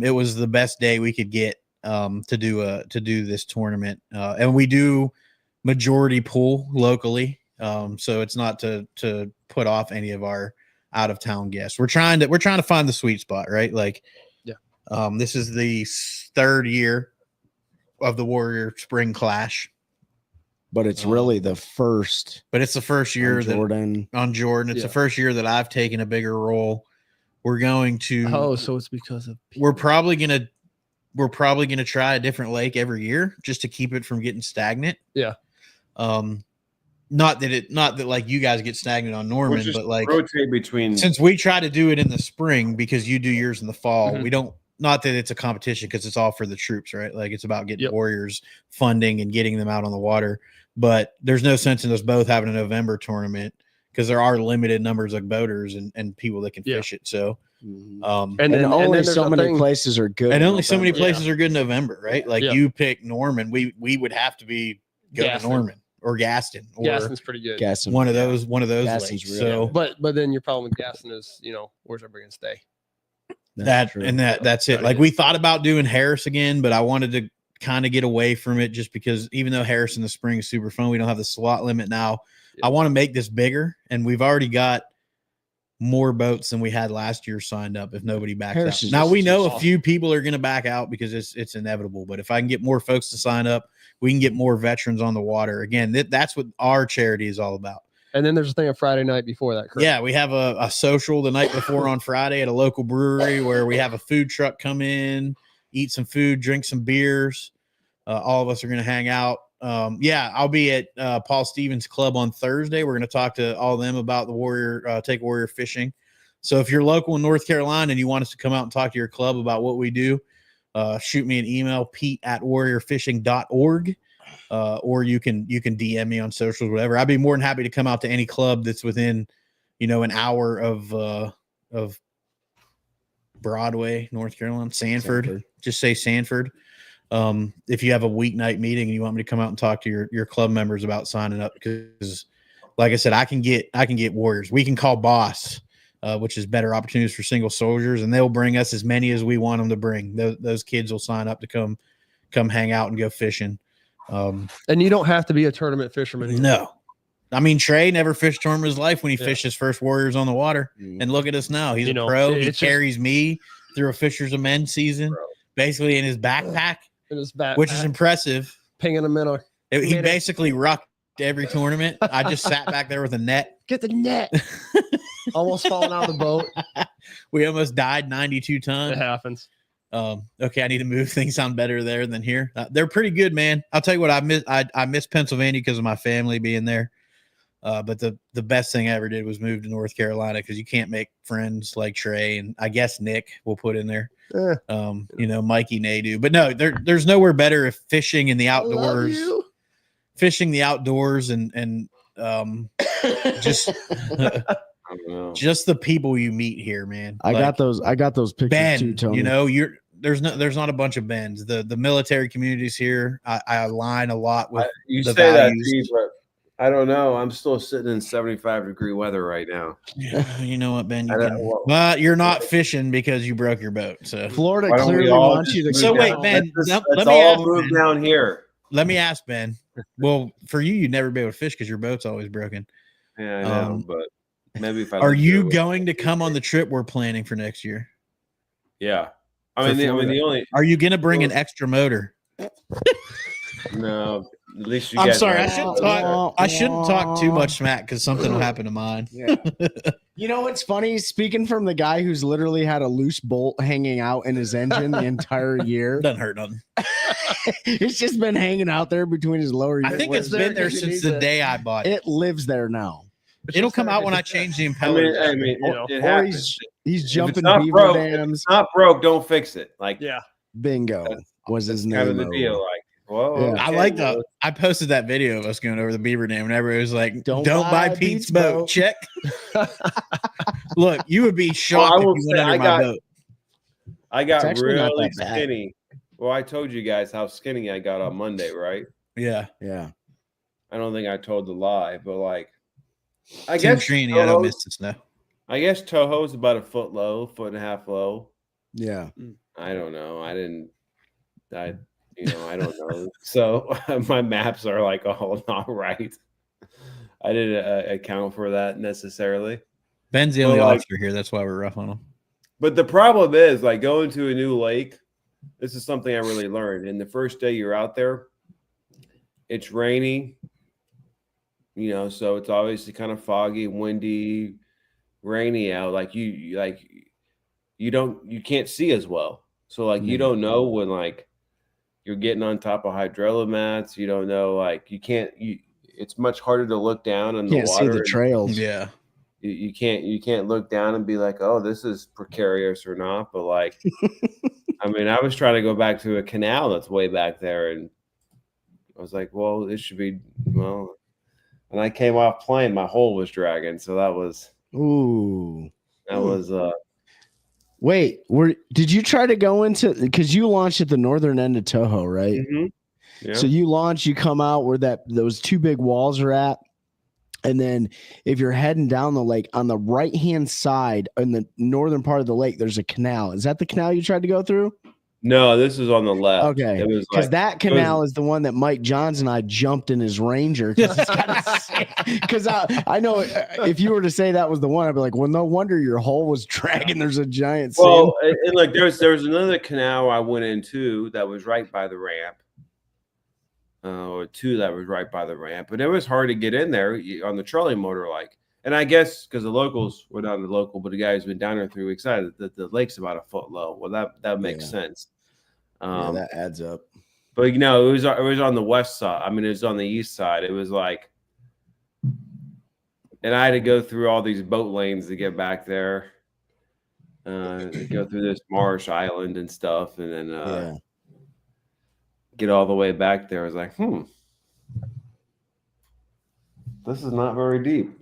it was the best day we could get to do this tournament, and we do majority pool locally, so it's not to put off any of our out of town guests. We're trying to find the sweet spot, right? Like, this is the third year of the Warrior Spring Clash. But it's really the first. But it's the first year on Jordan. It's the first year that I've taken a bigger role. We're going to. Oh, so it's because of. We're probably gonna try a different lake every year just to keep it from getting stagnant. Yeah. Not that like you guys get stagnant on Norman, but like rotate between. Since we try to do it in the spring because you do yours in the fall, we don't not that it's a competition because it's all for the troops, right? Like it's about getting Yep. warriors funding and getting them out on the water. But there's no sense in us both having a November tournament because there are limited numbers of boaters and people that can Yeah. fish it. So, And then only there's so a many thing- places are good. and in only so many November. places are good in November, right? Like Yeah. you pick Norman, we would have to be go to Gaston. Norman or Gaston or Gaston's pretty good. Gaston. one of those Gaston's lakes. really So But then your problem with Gaston is, where's everybody gonna stay? That's true. that's it. Like we thought about doing Harris again, but I wanted to kind of get away from it just because even though Harris in the spring is super fun, we don't have the slot limit now. I want to make this bigger, and we've already got more boats than we had last year signed up if nobody backs Harris out. is Now just we know a awesome. few people are going to back out because it's inevitable, but if I can get more folks to sign up, we can get more veterans on the water. Again, that's what our charity is all about. And then there's a thing on Friday night before that, correct? Yeah, we have a social the night before on Friday at a local brewery where we have a food truck come in, eat some food, drink some beers. All of us are going to hang out. I'll be at Paul Stevens Club on Thursday. We're going to talk to all of them about the Warrior, Take Warrior fishing. So if you're local in North Carolina and you want us to come out and talk to your club about what we do, shoot me an email, pete@warriorfishing.org. Or you can DM me on socials, whatever. I'd be more than happy to come out to any club that's within, an hour of Broadway, North Carolina, Sanford. Just say Sanford. If you have a weeknight meeting and you want me to come out and talk to your club members about signing up, because like I said, I can get warriors. We can call boss, which is better opportunities for single soldiers, and they'll bring us as many as we want them to bring. Those kids will sign up to come hang out and go fishing. And you don't have to be a tournament fisherman either. No, I mean Trey never fished tournament in his life when he Yeah. fished his first Warriors on the water, and look at us now. He's a pro. He carries me through a Fishers of Men season, basically in his backpack, which is impressive. Pinging him in He basically rucked every tournament. I just sat back there with a net. Get the net. Almost falling out of the boat. We almost died 92 times. It happens. Okay, I need to move. Things sound better there than here. They're pretty good, man. I'll tell you what, I miss Pennsylvania because of my family being there. But the best thing I ever did was move to North Carolina because you can't make friends like Trey and I guess Nick will put in there. Mikey Nadu. But no, there's nowhere better if fishing in the outdoors. Fishing the outdoors and just just the people you meet here, man. I got those pictures Ben, too, Tony. there's not a bunch of Bens. The military communities here, I align a lot with You the say values. that, Steve, but I don't know. I'm still sitting in 75-degree weather right now. Yeah, you know what, Ben? Well, you're not fishing because you broke your boat. So Florida Why don't we clearly all wants you to. just So move wait, down? Ben, Let's let me all ask move Ben. down here. Let me ask Ben. Well, for you'd never be able to fish because your boat's always broken. Yeah, I know, but maybe if I Are lived you here, going to come on the trip we're planning for next year? Yeah, For I mean, the Florida? only Are you going to bring an extra motor? no. At least you I'm guys sorry, I have- shouldn't talk too much smack because something will happen to mine. You know what's funny? Speaking from the guy who's literally had a loose bolt hanging out in his engine the entire year. Doesn't hurt nothing. It's just been hanging out there between his lower. I think it's been there since the day I bought it. It lives there now. It'll come out when I change the I impeller. mean, it Or happens. he's If jumping it's not beaver broke, if dams. it's not broke, don't fix it. Like Yeah. Bingo was his that's name. kind of the deal. Like, well, Yeah. okay, I like well, that. I posted that video of us going over the beaver dam, and everybody was like, Don't "Don't buy buy Pete's Pete's boat." boat. Check. Look, you would be shocked I if will you went say under I my got- boat. I got It's actually not really that bad. skinny. Well, I told you guys how skinny I got on Monday, right? Yeah, Yeah. I don't think I told the lie, but like, I Team guess Trini, I don't Toho- miss the snow. I guess Toho's about a foot low, foot and a half low. Yeah. I don't know. I don't know. So my maps are like all not right. I didn't account for that necessarily. Ben's the Well, only like- officer here. That's why we're rough on him. But the problem is, like, going to a new lake, this is something I really learned. And the first day you're out there, it's rainy, so it's obviously kind of foggy, windy, rainy out. Like you can't see as well. So like you don't know when like you're getting on top of hydrilla mats. You don't know, like it's much harder to look down in the Can't see water. the trails. Yeah, You can't look down and be like, oh, this is precarious or not. But like I mean, I was trying to go back to a canal that's way back there, and I was like, well, this should be, well, when I came off plane, my hole was dragging. So that was, Wait, did you try to go into, because you launched at the northern end of Toho, right? Yeah. So you launch, you come out where those two big walls are at. And then if you're heading down the lake, on the right-hand side in the northern part of the lake, there's a canal. Is that the canal you tried to go through? No, this is on the left. Okay. It was because that canal is the one that Mike Johns and I jumped in his Ranger. Because I know if you were to say that was the one, I'd be like, well, no wonder your hole was dragging. There's a giant sand. Well, and like there's another canal I went into that was right by the ramp. Or two that was right by the ramp, but it was hard to get in there on the trolley motor. And I guess because the locals were down the local, but the guy who's been down there 3 weeks out, the lake's about a foot low. Well, that makes sense. That adds up. But it was on the west side. I mean, it was on the east side. It was like, and I had to go through all these boat lanes to get back there. Go through this marsh island and stuff, and then get all the way back there. I was like, this is not very deep.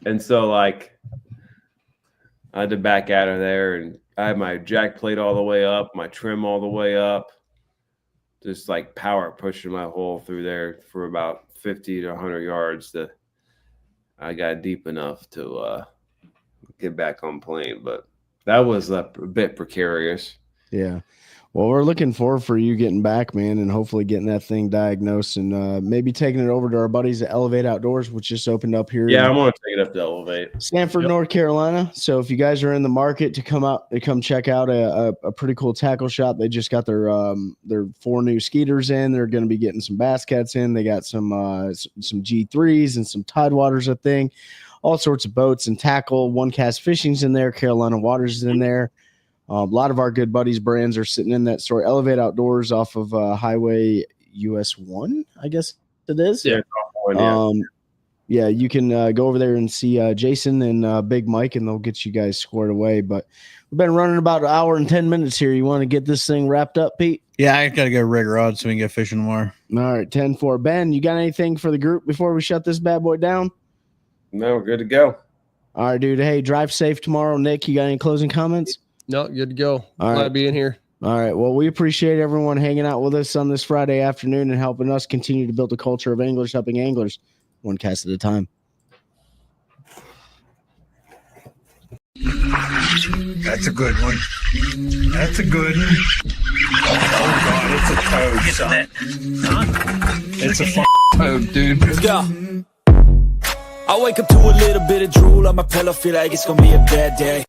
And so like I had to back out of there, and I had my jack plate all the way up, my trim all the way up, just like power pushing my hole through there for about 50 to 100 yards I got deep enough to get back on plane. But that was a bit precarious. Yeah. Well, we're looking forward for you getting back, man, and hopefully getting that thing diagnosed and maybe taking it over to our buddies at Elevate Outdoors, which just opened up here. Yeah, I want to take it up to Elevate. Sanford, North Carolina. So if you guys are in the market to come check out a pretty cool tackle shop, they just got their 4 new skeeters in. They're going to be getting some Basscats in. They got some G3s and some Tidewaters, I think, all sorts of boats and tackle. One Cast Fishing's in there. Carolina Waters is in there. A lot of our good buddies brands are sitting in that store. Elevate Outdoors off of Highway US 1, I guess it is. Yeah. Yeah, you can go over there and see Jason and Big Mike, and they'll get you guys squared away. But we've been running about an hour and 10 minutes here. You want to get this thing wrapped up, Pete? Yeah, I got to go rig rod so we can get fishing tomorrow. All right, 10-4. Ben, you got anything for the group before we shut this bad boy down? No, we're good to go. All right, dude. Hey, drive safe tomorrow. Nick, you got any closing comments? No, good to go. All Glad right. being here. All right. Well, we appreciate everyone hanging out with us on this Friday afternoon and helping us continue to build a culture of anglers helping anglers, one cast at a time. That's a good one. That's a good one. Oh, God, it's a toad, son. It's a toad, dude. Let's go. I wake up to a little bit of drool on my pillow, feel like it's gonna be a bad day.